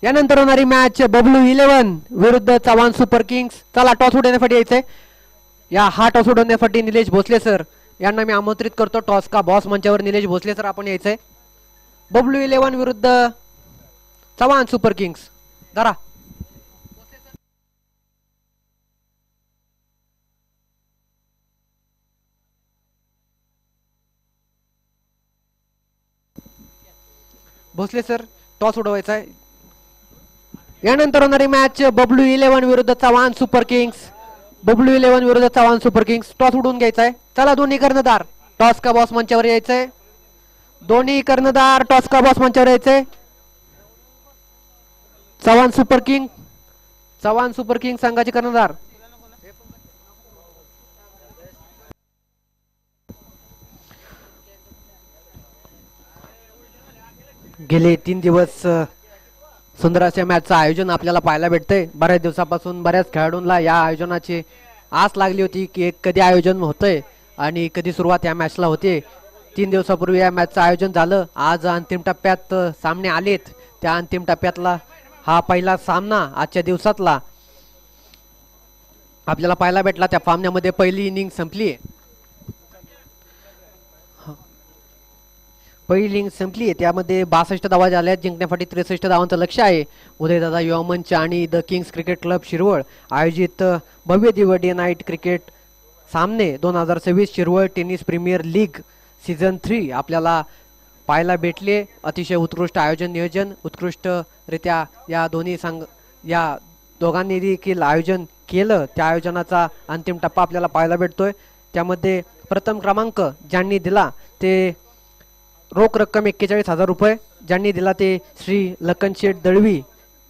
S1: यानंतर होणारी मॅच बबलू 11 विरुद्ध चव्हाण सुपर किंग्स. चला टॉस उडवण्यासाठी यायचंय. हा टॉस उडवण्यासाठी निलेश भोसले सर यांना मी आमंत्रित करतो. टॉस का बॉस मंचावर निलेश भोसले सर आपण यायचंय. बबलू 11 विरुद्ध चव्हाण सुपर किंग्स. धरा. भोसले सर टॉस उडवायचा आहे. यानंतर होणारी मॅच बबलू 11 विरुद्ध चव्हाण सुपर किंग्स. बबलू 11 विरुद्ध चव्हाण सुपर किंग्स. टॉस उडवून घ्यायचा आहे. चला दोन्ही कर्णधार टॉस का बॉस मंचावर यायचंय. दोन्ही कर्णधार टॉस का बॉस मंचावर यायचंय. चव्हाण सुपर किंग संघाचे कर्णधार गेले 3 दिवस सुंदर अशा मॅचचं आयोजन आपल्याला पाहायला भेटतंय. बऱ्याच दिवसापासून बऱ्याच खेळाडूंना या आयोजनाची आस लागली होती की कधी आयोजन होतंय आणि कधी सुरुवात या मॅचला होते. 3 दिवसापूर्वी या मॅचचं आयोजन झालं. आज अंतिम टप्प्यात सामने आलेत. त्या अंतिम टप्प्यातला हा पहिला सामना आजच्या दिवसातला आपल्याला पाहायला भेटला. त्या सामन्यामध्ये पहिली इनिंग संपली. पहिली इनिंग संपली आहे, त्यामध्ये 62 धावा झाल्या आहेत. जिंकण्यासाठी 63 धावांचं लक्ष आहे. उदयदादा युवा मंच आणि the Kings cricket club Shirwal आयोजित भव्य दिव्य डे नाईट क्रिकेट सामने 2026 Shirwal tennis premier league season 3 आपल्याला पाहायला भेटले. अतिशय उत्कृष्ट आयोजन नियोजन उत्कृष्टरित्या या दोघांनी देखील आयोजन केलं. त्या आयोजनाचा अंतिम टप्पा आपल्याला पाहायला भेटतोय. त्यामध्ये प्रथम क्रमांक ज्यांनी दिला ते रोख रक्कम 41,000 रुपये ज्यांनी दिला ते श्री लखनशेठ दळवी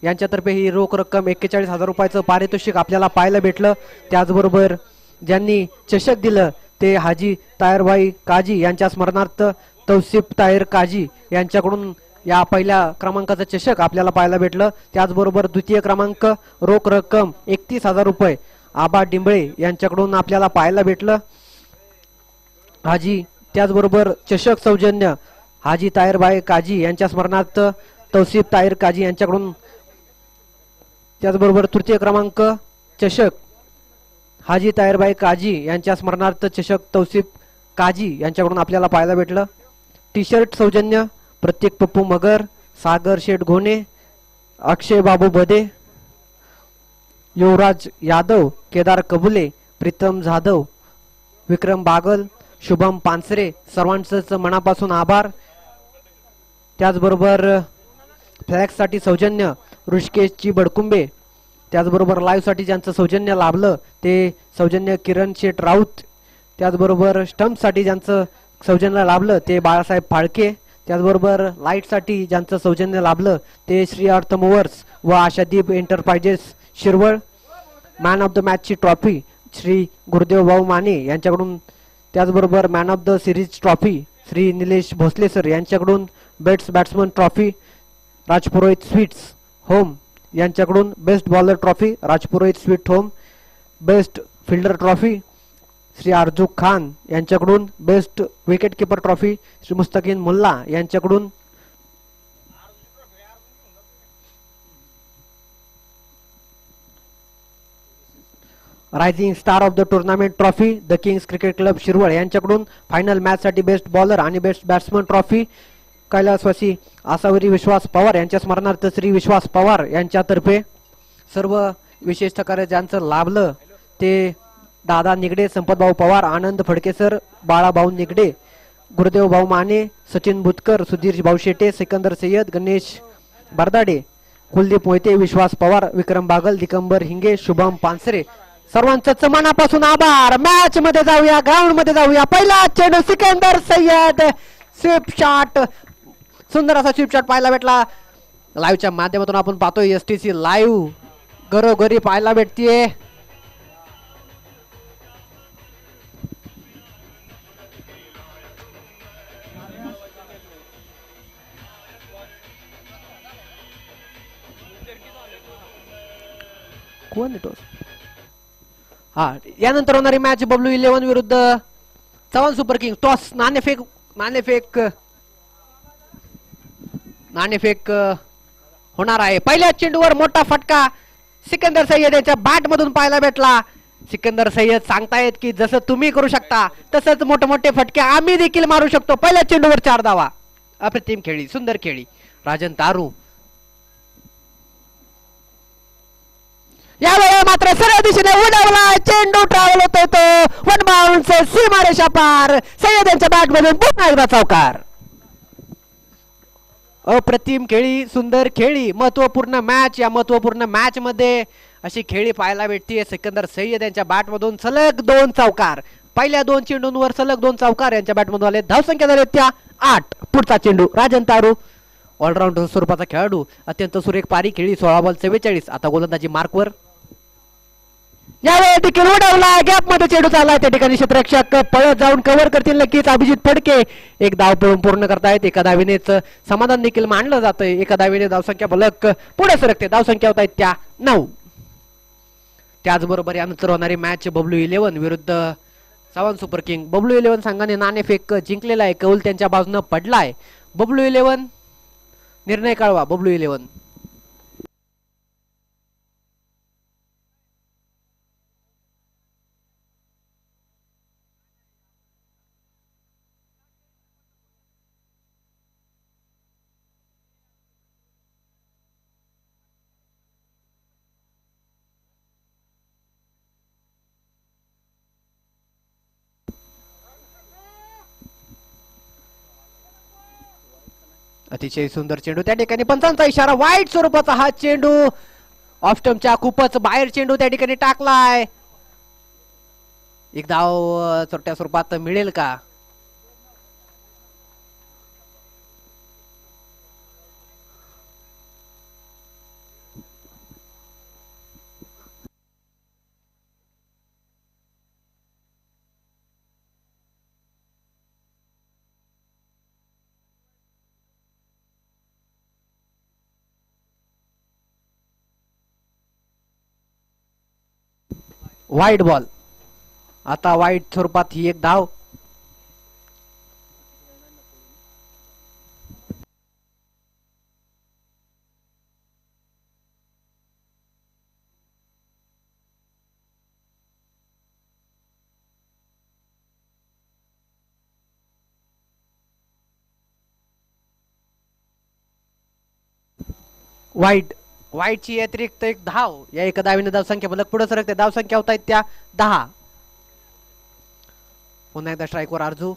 S1: यांच्यातर्फे ही रोख रक्कम 41,000 रुपयाचं पारितोषिक आपल्याला पाहायला भेटलं. त्याचबरोबर ज्यांनी चषक दिलं ते हाजी तायरभाई काजी यांच्या स्मरणार्थ तौसिफ तायर काजी यांच्याकडून या पहिल्या क्रमांकाचं चषक आपल्याला पाहायला भेटलं. त्याचबरोबर द्वितीय क्रमांक रोख रक्कम 31,000 रुपये आबा डिंबळे यांच्याकडून आपल्याला पाहायला भेटलं. हाजी त्याचबरोबर चषक सौजन्य हाजी तायरभाई काजी यांच्या स्मरणार्थ तौसिफ तायर काजी यांच्याकडून. त्याचबरोबर तृतीय क्रमांक चषक हाजी तायरभाई काजी यांच्या स्मरणार्थ चषक तौसिफ काजी यांच्याकडून आपल्याला पाहायला भेटलं. टी शर्ट सौजन्य प्रत्येक पप्पू मगर सागर शेठ घोणे अक्षय बाबू बदे युवराज यादव केदार कबुले प्रीतम जाधव विक्रम बागल शुभम पानसरे सर्वांचंच मनापासून आभार. त्याचबरोबर फ्लॅक्ससाठी सौजन्य ऋषिकेशजी बडकुंबे. त्याचबरोबर लाईव्हसाठी ज्यांचं सौजन्य लाभलं ते सौजन्य किरण शेठ राऊत. त्याचबरोबर स्टंपसाठी ज्यांचं सौजन्य लाभलं ते बाळासाहेब फाळके. त्याचबरोबर लाईटसाठी ज्यांचं सौजन्य लाभलं ते श्री अर्थ मूव्हर्स व Ashadeep Enterprises Shirwal. Man of the मॅचची ट्रॉफी श्री गुरुदेव भाऊ माने यांच्याकडून. त्याचबरोबर man of the series trophy Shri Nilesh Bhosale sir यांच्याकडून. Best batsman trophy Rajpurohit Sweets Home यांच्याकडून. Best bowler trophy Rajpurohit Sweet Home. Best fielder trophy Shri Arjuk Khan यांच्याकडून. Best wicket keeper trophy Shri Mustakin Mulla यांच्याकडून. Rising star of the tournament trophy The Kings cricket club Shirwal यांच्याकडून. Final match साठी best bowler आणि best batsman trophy कैलासवासी आसावरी विश्वास पवार यांच्या स्मरणार्थ श्री विश्वास पवार यांच्यातर्फे. सर्व विशेष सहकार्य ज्यांचं लाभलं ते दादा निगडे संपतभाऊ पवार आनंद फडकेसर बाळाभाऊ निगडे गुरुदेव भाऊ माने सचिन बुतकर सुधीर भाऊ शेटे सिकंदर सय्यद गणेश बरदाडे कुलदीप मोहिते विश्वास पवार विक्रम बागल दिगंबर हिंगे शुभम पानसरे सर्वांचंच मनापासून आभार. मॅच मध्ये जाऊया ग्राउंड मध्ये जाऊया. पहिला चेंडू सिकंदर सय्यद स्वीप शॉट सुंदर असा स्वीप शॉट पाहायला भेटला. लाईव्हच्या माध्यमातून आपण पाहतोय एसटीसी लाईव्ह घरोघरी पाहायला भेटतीये. कोण आहे टॉस? हा यानंतर होणारी मॅच बबलू 11 विरुद्ध चव्हाण सुपर किंग. टॉस नाणेफेक होणार आहे. पहिल्या चेंडूवर मोठा फटका सिकंदर सय्यद याच्या बॅट मधून पाहायला भेटला. सिकंदर सय्यद सांगतायत की जसं तुम्ही करू शकता तसंच मोठे फटके आम्ही देखील मारू शकतो. पहिल्या चेंडूवर 4 धावा. अप्रतिम खेळी सुंदर खेळी राजन तारू. यावेळी मात्र सरळ दिशेने उडवला चेंडू ट्रॅव्हल होतोय तो वन बाउंस सीमारेषा पार. सय्यद यांच्या बॅट मधून पुन्हा एकदा चौकार. अप्रतिम खेळी सुंदर खेळी महत्वपूर्ण मॅच. या महत्वपूर्ण मॅच मध्ये अशी खेळी पाहायला भेटते. सिकंदर सय्यद यांच्या बॅट मधून सलग 2 चौकार. पहिल्या 2 चेंडूंवर सलग 2 चौकार यांच्या बॅट मधून आले. धावसंख्या झाली त्या 8. पुढचा चेंडू राजन तारू ऑलराऊंडर स्वरूपाचा खेळाडू अत्यंत सुरेख पारी खेळी 16 बॉल 44. आता गोलंदाजी मार्कवर. यावेळी देखील उडवला गॅप मध्ये चेंडू चाललाय. त्या ठिकाणी क्षेत्ररक्षक पळत जाऊन कव्हर करतील नक्कीच. अभिजित फडके एक धाव पळून पूर्ण करतायत. एका धावेनेच समाधान देखील मानलं जातंय. एका धावेने धावसंख्या बलक पुढे सरकते. धावसंख्या होत आहेत त्या 9. त्याचबरोबर यानंतर होणारी मॅच बबलू 11 विरुद्ध चव्हाण सुपर किंग. बबलू 11 संघाने नाणेफेक जिंकलेला आहे. कौल त्यांच्या बाजूने पडलाय. बबलू 11 निर्णय कळवा. बबलू 11 अतिशय सुंदर चेंडू त्या ठिकाणी पंचांचा इशारा वाईट स्वरूपाचा हा चेंडू ऑफ स्टंपच्या खूपच बाहेर चेंडू त्या ठिकाणी टाकलाय. एक धाव छोट्या स्वरूपात मिळेल का? वाईट बॉल. आता वाईट स्वरूपात ही एक धाव. वाईट वाईटची अतिरिक्त एक धाव. या एका धावीने धावसंख्या बलक पुढे सरकते. धावसंख्या होत आहेत त्या 10. पुन्हा एकदा स्ट्राईकवर अर्जू.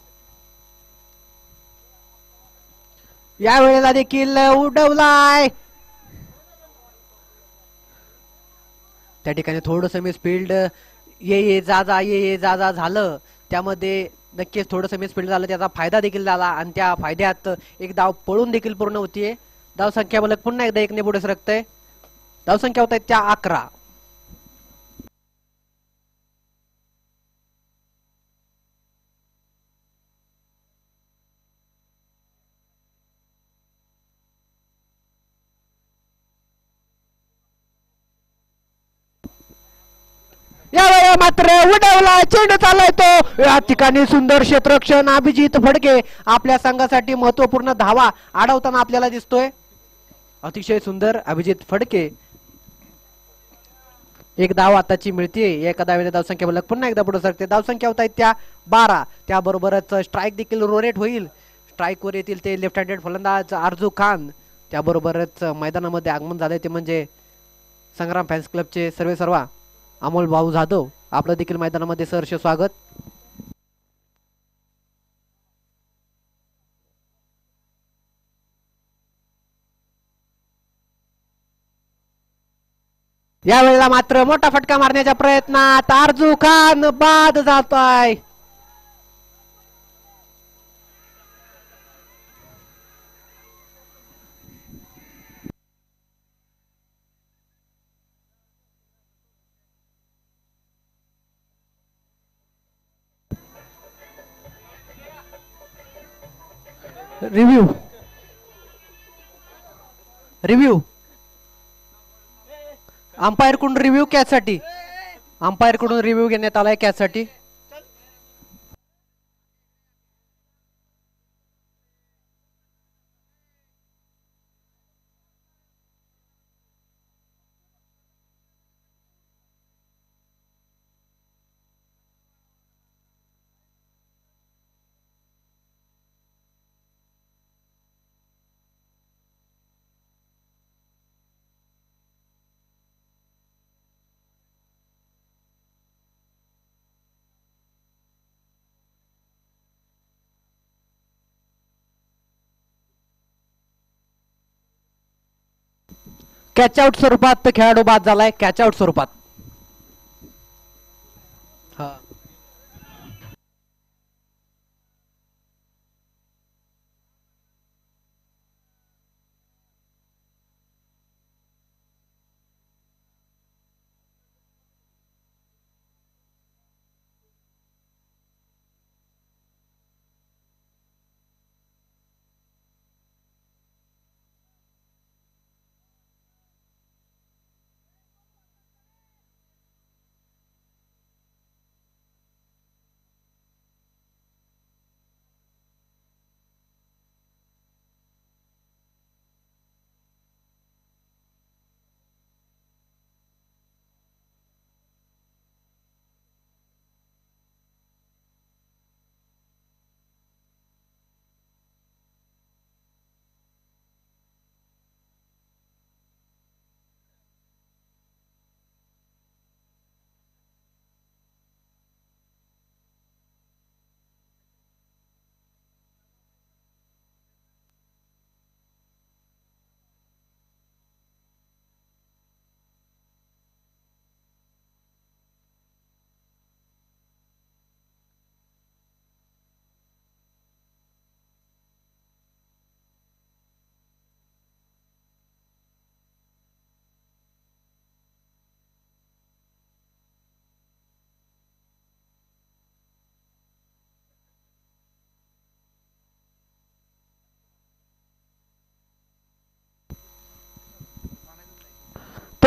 S1: या वेळेला देखील उडवलाय. त्या ठिकाणी थोडस मिस फील्ड ये जा जा झालं. त्यामध्ये नक्कीच थोडस मिस फील्ड झालं. त्याचा फायदा देखील झाला आणि त्या फायद्यात एक धाव पळून देखील पूर्ण होतीये. धावसंख्या बलक पुन्हा एकदा 1 ने पुढे सरकतंय. धावसंख्या होत आहेत त्या 11. यावेळी मात्र उडवला चेंडू चाललाय तो. या ठिकाणी सुंदर क्षेत्ररक्षण अभिजित फडके आपल्या संघासाठी महत्वपूर्ण धावा अडवताना आपल्याला दिसतोय. अतिशय सुंदर अभिजित फडके. एक धाव आताची मिळते. एका धावेने धावसंख्या बलक पुन्हा एकदा पुढे सरकते. धावसंख्या होत आहेत त्या 12. त्याबरोबरच स्ट्राईक देखील रोरेट होईल. स्ट्राईकवर येतील ते लेफ्ट हँडेड फलंदाज आरजू खान. त्याबरोबरच मैदानामध्ये आगमन झाले ते म्हणजे संग्राम फॅन्स क्लबचे सर्वेसर्वा अमोल भाऊ जाधव. आपलं देखील मैदानामध्ये सहर्ष स्वागत. यावेळेला मात्र मोठा फटका मारण्याच्या प्रयत्नात आरजू खान बाद जातोय. रिव्ह्यू अंपायर कडून रिव्ह्यू कॅच साठी. अंपायर कडून रिव्ह्यू घेण्यात आलाय कॅच साठी. कॅच आउट स्वरूपात खेळाडू बाद झालाय. कॅच आउट स्वरूपात.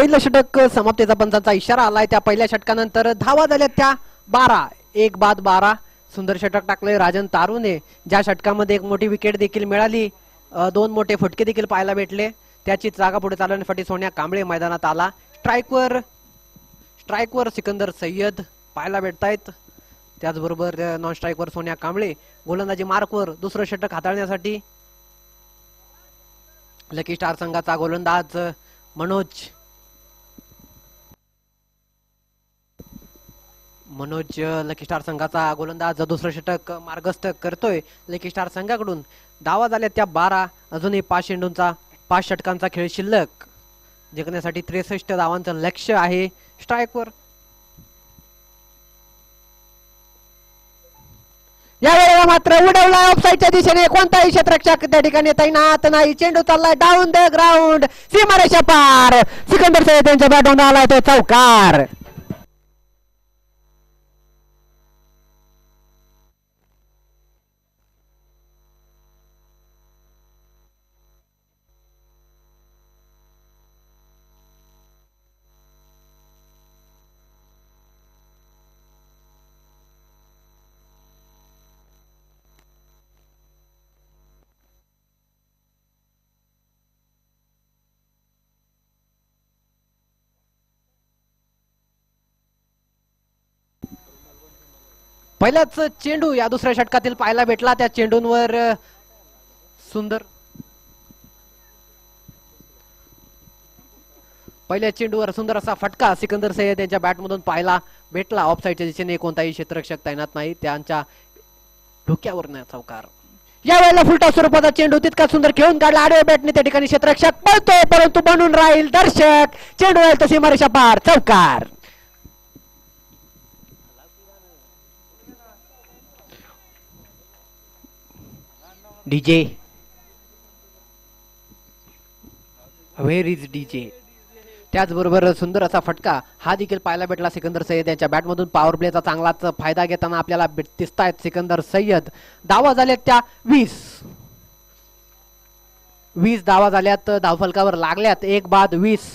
S1: पहिलं षटक समाप्तीचा पंचांचा इशारा आलाय. त्या पहिल्या षटकानंतर धावा झाल्या त्या 12. 1 बाद 12. सुंदर षटक टाकले राजन तारूने. ज्या षटकामध्ये एक मोठी विकेट देखील मिळाली, 2 मोठे फटके देखील पाहायला भेटले. त्याची जागा पुढे चालवण्यासाठी सोन्या कांबळे मैदानात आला. स्ट्राईकवर सिकंदर सय्यद पाहायला भेटतायत. त्याचबरोबर नॉन स्ट्राईकवर सोन्या कांबळे. गोलंदाजी मार्कवर दुसरं षटक हाताळण्यासाठी लकी स्टार संघाचा गोलंदाज मनोज लकी स्टार संघाचा गोलंदाज दुसरं षटक मार्गस्थ करतोय लकी स्टार संघाकडून. धावा झाल्या त्या 12. अजूनही 5 षटकांचा खेळ शिल्लक. जिंकण्यासाठी 63 धावांचं लक्ष्य आहे. स्ट्राईकवर यावेळेला मात्र उडवला ऑफसाईडच्या दिशेने. कोणताही क्षेत्ररक्षक त्या ठिकाणी तैनात नाही. चेंडू चाललाय डाऊन द ग्राउंड, सीमारेषा पार. सिकंदर सय्यद यांच्या बॅटून आलाय तो चौकार. पहिलाच चेंडू या दुसऱ्या षटकातील पाहायला भेटला. त्या चेंडूंवर पहिल्या चेंडूवर सुंदर असा फटका सिकंदर सय्यद यांच्या बॅटमधून पाहायला भेटला. ऑफसाईडच्या दिशेने कोणताही क्षेत्ररक्षक तैनात नाही. त्यांच्या डोक्यावर चौकार. यावेळेला फुलटा स्वरूपाचा चेंडू तितका सुंदर खेळून काढला. आडव्या बॅटने त्या ठिकाणी क्षेत्ररक्षक पळतो, परंतु बनून राहील दर्शक. चेंडू राहील तो सीमारेषा पार. चौकार. DJ where is DJ. त्याचबरोबर सुंदर असा फटका हा देखील पाहायला भेटला सिकंदर सय्यद यांच्या बॅटमधून. पॉवर प्लेचा चांगलाच फायदा घेताना आपल्याला दिसतायत सिकंदर सय्यद. धावा झाल्यात त्या 20 धावा झाल्यात. धावफलकावर लागल्यात 1 बाद 20.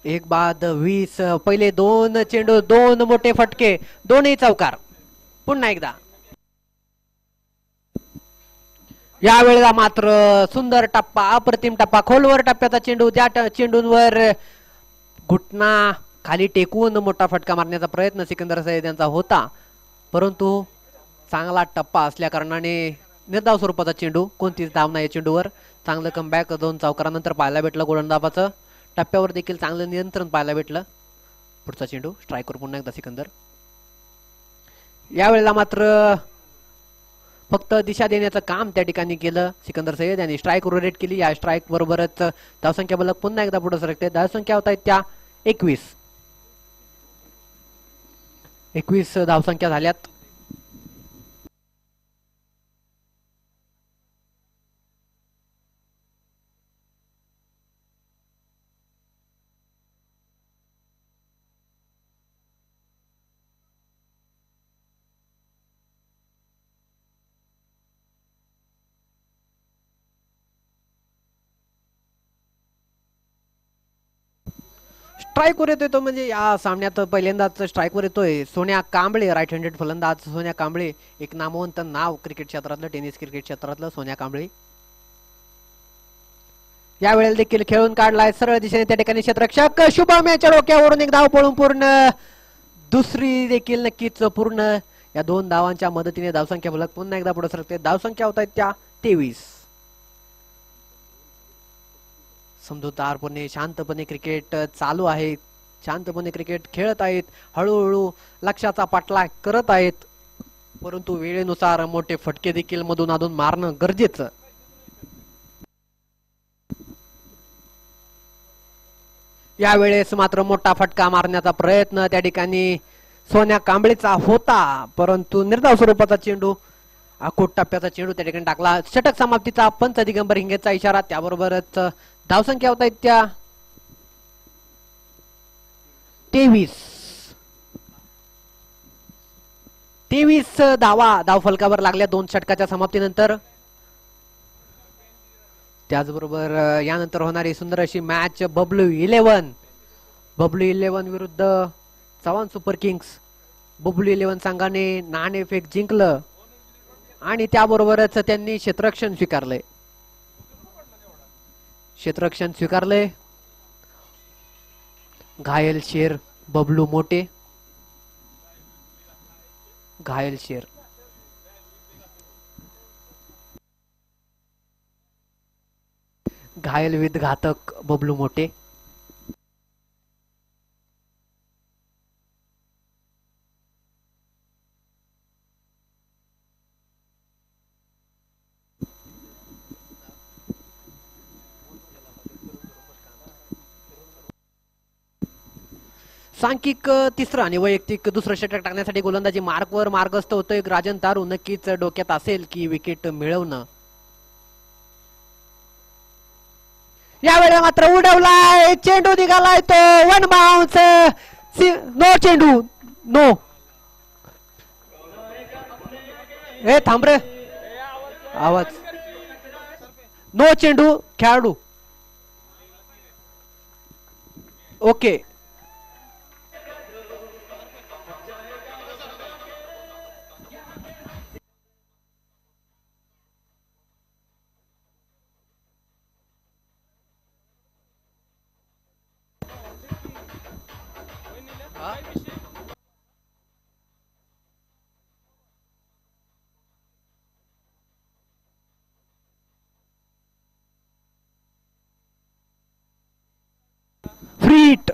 S1: एक बाद 20. पहिले 2 चेंडू, 2 मोठे फटके, दोन्ही चौकार. पुन्हा एकदा यावेळेला मात्र सुंदर टप्पा, अप्रतिम टप्पा, खोलवर टप्प्याचा चेंडू. त्या चेंडूंवर घुटना खाली टेकून मोठा फटका मारण्याचा प्रयत्न सिकंदर सय्यद यांचा होता, परंतु चांगला टप्पा असल्या कारणाने निर्धाव स्वरूपाचा चेंडू. कोणतीच धाव नाही चेंडूवर. चांगलं कमबॅक 2 चौकारानंतर पाहायला भेटलं गोलंदाबाचं. टप्प्यावर देखील चांगलं नियंत्रण पाहायला भेटलं. पुढचा चेंडू स्ट्राईकवर पुन्हा एकदा सिकंदर. यावेळेला मात्र फक्त दिशा देण्याचं काम त्या ठिकाणी केलं सिकंदर सय्यद यांनी. स्ट्राईकवर रेट केली. या स्ट्राईक बरोबरच धावसंख्या बलक पुन्हा एकदा पुढे सरकते. धावसंख्या होत आहेत त्या 21 धावसंख्या झाल्यात. स्ट्राईकवर येतोय तो म्हणजे या सामन्यात पहिल्यांदाच स्ट्राईकवर येतोय सोन्या कांबळे. राईट हँडेड फलंदाज सोन्या कांबळे. एक नामवंत नाव क्रिकेट क्षेत्रातलं, टेनिस क्रिकेट क्षेत्रातलं सोन्या कांबळे. यावेळेला देखील खेळून काढलाय सरळ दिशेने त्या ठिकाणी क्षेत्ररक्षक. शुभम याच्या डोक्यावरून एक धाव पळून पूर्ण. दुसरी देखील नक्कीच पूर्ण. या 2 धावांच्या मदतीने धावसंख्या फलक पुन्हा एकदा पुढे सरकते. धावसंख्या होत आहेत त्या 23. समजूतदारपणे शांतपणे क्रिकेट चालू आहे. शांतपणे क्रिकेट खेळत आहेत. हळूहळू लक्ष्याचा पाठलाग करत आहेत, परंतु वेळेनुसार मोठे फटके देखील मधून अधून मारणं गरजेचं. यावेळेस मात्र मोठा फटका मारण्याचा प्रयत्न त्या ठिकाणी सोन्या कांबळेचा होता, परंतु निर्धाव स्वरूपाचा चेंडू, आखूट टप्प्याचा चेंडू त्या ठिकाणी टाकला. षटक समाप्तीचा पंच दिगंबर हिंगेचा इशारा. त्याबरोबरच धावसंख्या होत आहेत त्या 23. 23 धावा धावफलकावर लागल्या 2 षटकाच्या समाप्तीनंतर. त्याचबरोबर यानंतर होणारी सुंदर अशी मॅच बबलू 11 विरुद्ध चव्हाण सुपर किंग्स. बबलू 11 संघाने नाणेफेक जिंकलं आणि त्याबरोबरच त्यांनी क्षेत्ररक्षण स्वीकारले. घायल शेर बबलू मोठे. घायल शेर घायल विथ घातक बबलू मोठे. सांख्यिक तिसरं आणि वैयक्तिक दुसरं षटक टाकण्यासाठी गोलंदाजी मार्कवर मार्गस्थ होतोय. राजन तारू नक्कीच डोक्यात असेल की विकेट मिळवणं. यावेळेला मात्र उडवलाय चेंडू निघालाय तो वन बाउन्स. नो चेंडू नो. हे थांब रे आवाज. नो चेंडू खेळाडू. ओके फ्रीट.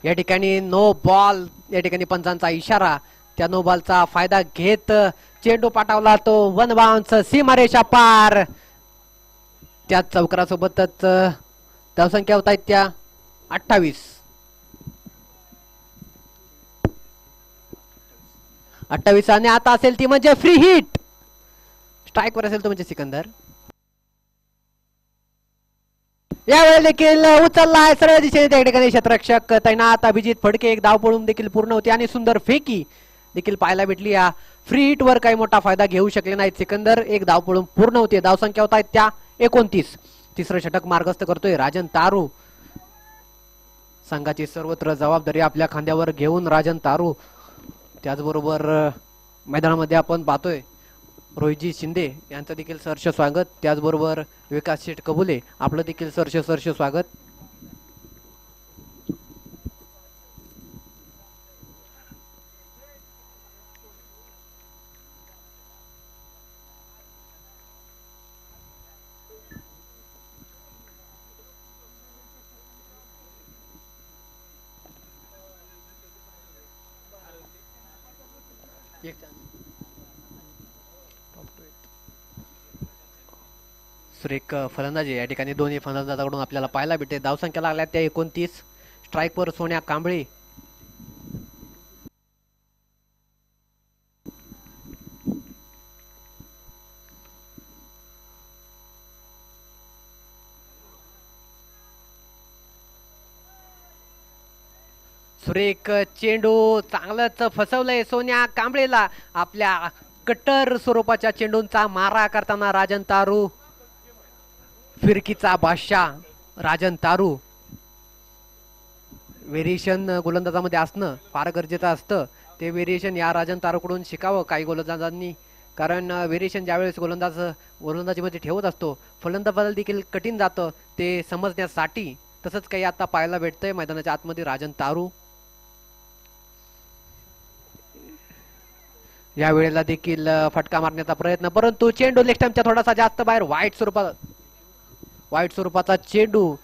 S1: या ठिकाणी नो बॉल. या ठिकाणी पंचांचा इशारा. त्या नो बॉलचा फायदा घेत चेंडू पाठवला तो वन बाउन्स सीमारेषा पार. त्या चौकारासोबतच धावसंख्या होत आहेत त्या 28 आणि आता असेल ती म्हणजे फ्री हिट. स्ट्राईक वर असेल तो म्हणजे सिकंदर. यावेळी देखील उचललाय सरळ दिशेने. त्या ठिकाणी क्षेत्ररक्षक तैनात अभिजित फडके. एक धाव पळून देखील पूर्ण होती आणि सुंदर फेकी देखील पाहायला भेटली. या फ्री हिट वर काही मोठा फायदा घेऊ शकले नाहीत सिकंदर. एक धाव पळून पूर्ण होती. धावसंख्या होत आहेत त्या 29. तिसरं षटक मार्गस्थ करतोय राजन तारू. संघाची सर्वत्र जबाबदारी आपल्या खांद्यावर घेऊन राजन तारू. त्याचबरोबर मैदानामध्ये आपण पाहतोय रोहितजी शिंदे यांचं देखील सहर्ष स्वागत. त्याचबरोबर विकास शेठ कबुले आपलं देखील सहर्ष स्वागत. सुरेख फलंदाजी या ठिकाणी दोन्ही फलंदाजाकडून आपल्याला पाहायला भेटते. धावसंख्या लागल्या त्या 29. स्ट्राईकवर सोन्या कांबळे. सुरेख चेंडू चांगलंच फसवलंय सोन्या कांबळेला. आपल्या कट्टर स्वरूपाच्या चेंडूंचा मारा करताना राजन तारू. फिरकीचा बादशाह राजन तारू. व्हेरिएशन गोलंदाजामध्ये असणं फार गरजेचं असतं. ते व्हेरिएशन या राजन तारूकडून शिकावं काही गोलंदाजांनी. कारण व्हेरिएशन ज्यावेळेस गोलंदाजीमध्ये ठेवत असतो फलंदाजाला देखील कठीण जातं ते समजण्यासाठी. तसंच काही आता पाहायला भेटतंय मैदानाच्या आतमध्ये राजन तारू. या वेळेला देखील फटका मारण्याचा प्रयत्न परंतु चेंडू लेग स्टंपच्या थोडासा जास्त बाहेर. वाईट स्वरूपाचा चेंडू.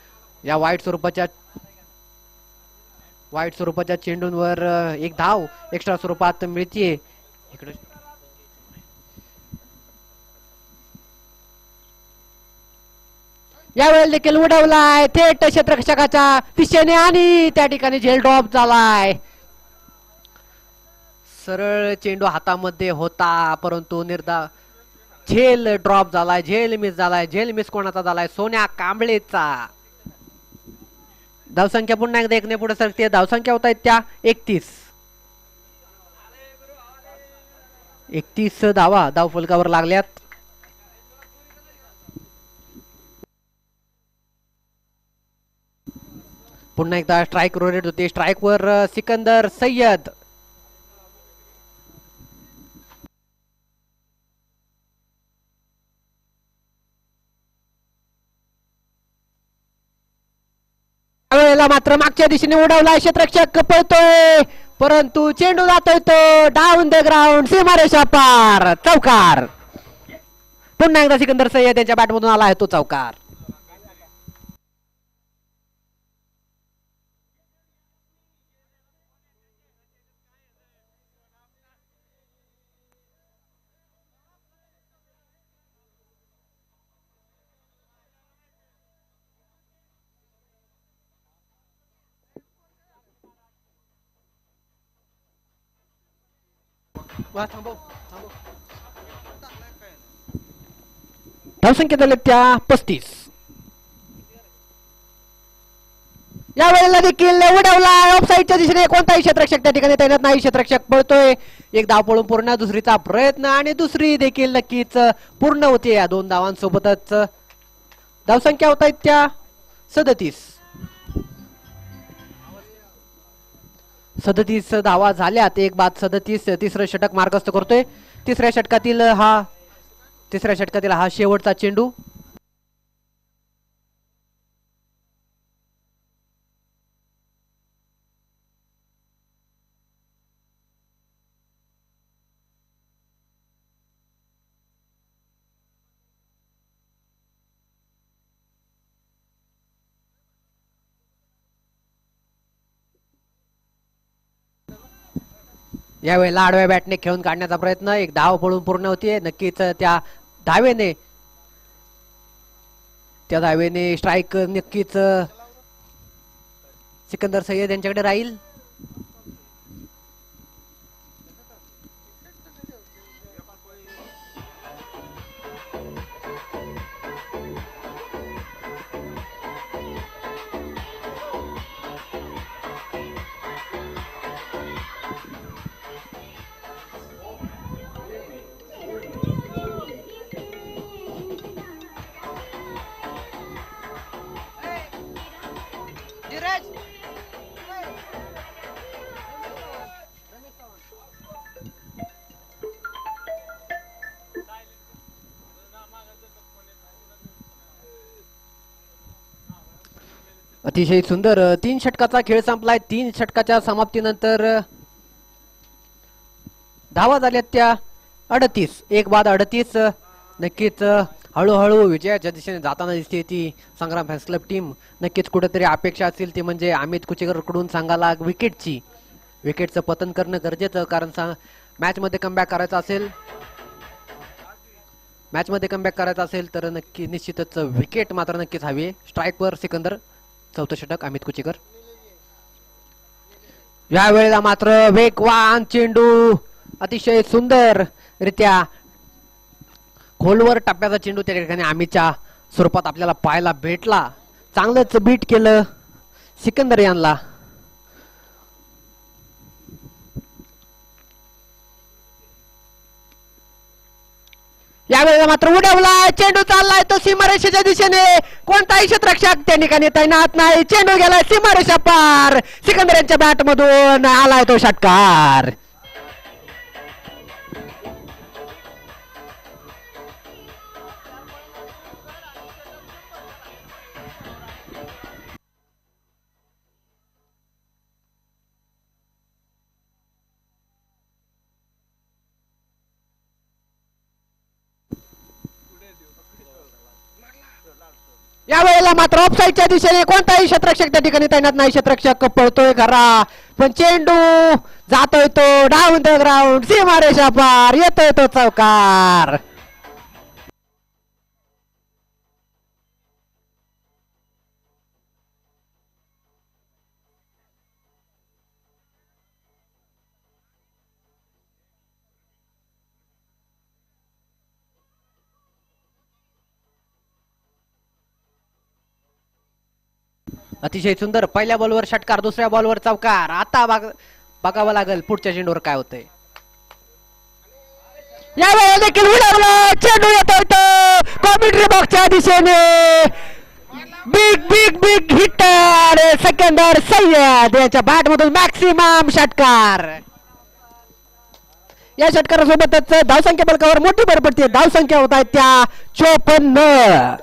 S1: या वाईट स्वरूपाच्या चेंडूंवर एक धाव एक्स्ट्रा स्वरूपात मिळतीये. इकडे यावेळेला देखील उडवलाय थेट क्षेत्ररक्षकाच्या दिशेने आणि त्या ठिकाणी झेल ड्रॉप झालाय. सरळ चेंडू हातामध्ये होता परंतु झेल ड्रॉप झालाय. झेल मिस झालाय. झेल मिस कोणाचा झालाय? सोन्या कांबळेचा. धावसंख्या पुन्हा एकदा एकने पुढे सरकते. धावसंख्या होत आहेत त्या 31. 31 धावा धाव फलकावर लागल्यात. पुन्हा एकदा स्ट्राईक रोटेट होते. स्ट्राईक वर सिकंदर सय्यद. वेळेला मात्र मागच्या दिशेने उडवला. क्षेत्ररक्षक पळतोय परंतु चेंडू जातोय तो डाऊन द ग्राउंड. सीमारेषा पार. चौकार. पुन्हा एकदा सिकंदर सय्यद यांच्या बॅटमधून आला आहे तो चौकार. धावसंख्या झाल्या त्या 35. या वेळेला देखील उडवला ऑफसाईडच्या दिशेने. कोणताही क्षेत्ररक्षक त्या ठिकाणी तैनात नाही. क्षेत्ररक्षक पळतोय. एक धाव पळून पूर्ण. दुसरीचा प्रयत्न आणि दुसरी देखील नक्कीच पूर्ण होते या 2 धावांसोबतच. धावसंख्या होत आहेत त्या 37. 37 धावा झाल्यात. एक बाद 37. तिसरं षटक मार्गस्थ करतोय. तिसऱ्या षटकातील हा शेवटचा चेंडू. यावेळेला आडव्या बॅटने खेळून काढण्याचा प्रयत्न. एक धाव पळून पूर्ण होतीये. नक्कीच त्या धावेने स्ट्राईक नक्कीच सिकंदर सय्यद यांच्याकडे राहील. अतिशय सुंदर 3 षटकाचा खेळ संपलाय. 3 षटकाच्या समाप्तीनंतर धावा झाल्यात त्या 38. एक बाद 38. नक्कीच हळूहळू विजयाच्या दिशेने जाताना दिसते ती संग्राम फॅन्स क्लब टीम. नक्कीच कुठेतरी अपेक्षा असतील ती म्हणजे अमित कुचेकर कडून सांगायला विकेटचं पतन करणं गरजेचं. कारण मॅच मध्ये कमबॅक करायचा असेल तर नक्की निश्चितच विकेट मात्र नक्कीच हवी. स्ट्राईक वर सिकंदर. चौथं षटक अमित कुचेकर. या वेळेला मात्र वेगवान चेंडू. अतिशय सुंदर रित्या खोलवर टप्प्याचा चेंडू त्या ठिकाणी अमितच्या स्वरूपात आपल्याला पाहायला भेटला. चांगलंच बीट केलं सिकंदर यांना. यावेळेला मात्र उडवला. चेंडू चाललाय तो सीमारेषेच्या दिशेने. कोणताही क्षेत्ररक्षक त्या ठिकाणी तैनात नाही. चेंडू गेलाय सीमारेषा पार. सिकंदर यांच्या बॅट मधून आलाय तो षटकार. यावेळेला मात्र ऑफसाईडच्या दिशेने कोणताही क्षेत्ररक्षक त्या ठिकाणी तैनात नाही. क्षेत्ररक्षक पळतोय खरा पण चेंडू जातोय तो डाऊन द ग्राउंड. सीमारेषा पार. येतोय तो चौकार. अतिशय सुंदर. पहिल्या बॉलवर षटकार, दुसऱ्या बॉलवर चौकार. आता बघावं लागेल पुढच्या चेंडूवर काय होतंय.
S2: यावेळेला देखील उडावला चेंडू येतोय कॉमेंट्री बॉक्सच्या दिशेने. Big big big hitter Sikandar Sayyad याच्या बॅट मधून मॅक्सिमम षटकार. या षटकारासोबतच धावसंख्या बलकावर मोठी भर पडते. धावसंख्या होत आहे त्या 54.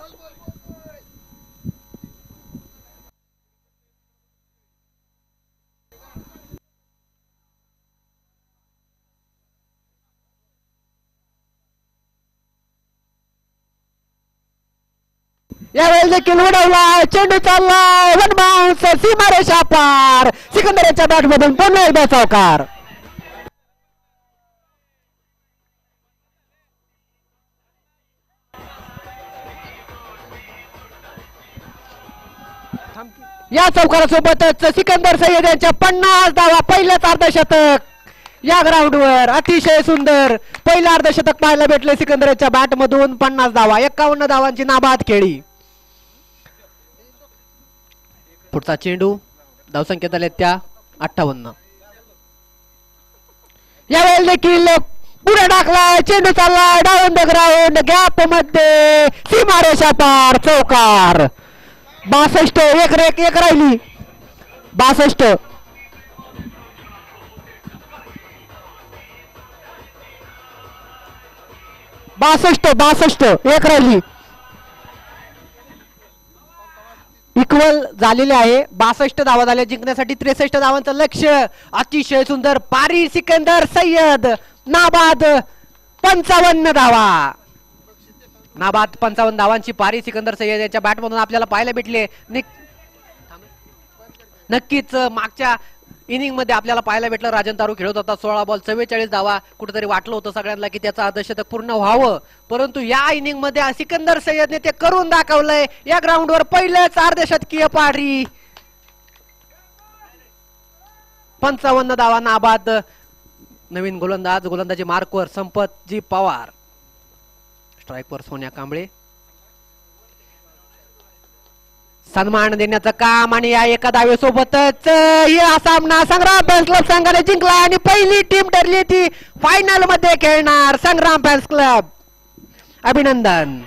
S2: यावेळी देखील उडवला चेंडू चालला वन बाउन्स सीमारेषा पार. सिकंदर याच्या बॅट मधून पुन्हा एकदा चौकार. या चौकारासोबतच सिकंदर सय्यद यांच्या 50 धावा. पहिल्याच अर्धशतक या ग्राउंडवर. अतिशय सुंदर पहिलं अर्धशतक पाहायला भेटले सिकंदर याच्या बॅट मधून. 50 धावा, 51 धावांची नाबाद खेळी.
S1: पुढचा चेंडू. धावसंख्येत आले त्या 58.
S2: यावेळी देखील पुढे टाकला चेंडू चालला डाऊन द ग्राउंड गॅप मध्ये सीमारेषा पार चौकार. 62 एक राहिली. 62 एक राहिली.
S1: इक्वल झालेले आहे. 62 धावा झाल्या जिंकण्यासाठी 63 धावांचं लक्ष्य. अतिशय सुंदर पारी सिकंदर सय्यद. नाबाद 55 धावा. नाबाद 55 धावांची पारी सिकंदर सय्यद याच्या बॅटमधून आपल्याला पाहायला भेटले. नक्कीच मागच्या इनिंग मध्ये आपल्याला पाहायला भेटलं राजन तारू खेळत होता. 16 बॉल 44 धावा. कुठेतरी वाटलं होतं सगळ्यांना की त्याचं अर्धशतक पूर्ण व्हावं, परंतु या इनिंग मध्ये सिकंदर सय्यदने ते करून दाखवलंय. या ग्राउंडवर पहिलंच अर्धशतकीय पारी. 55 धावा नाबाद. नवीन गोलंदाजी मार्कवर संपतजी पवार. स्ट्राईकवर सोन्या कांबळे. सन्मान देण्याचं काम आणि या एका धावेसोबतच हा सामना संग्राम फॅन्स क्लब संघाने जिंकला आणि पहिली टीम ठरली ती फायनल मध्ये खेळणार संग्राम फॅन्स क्लब. अभिनंदन.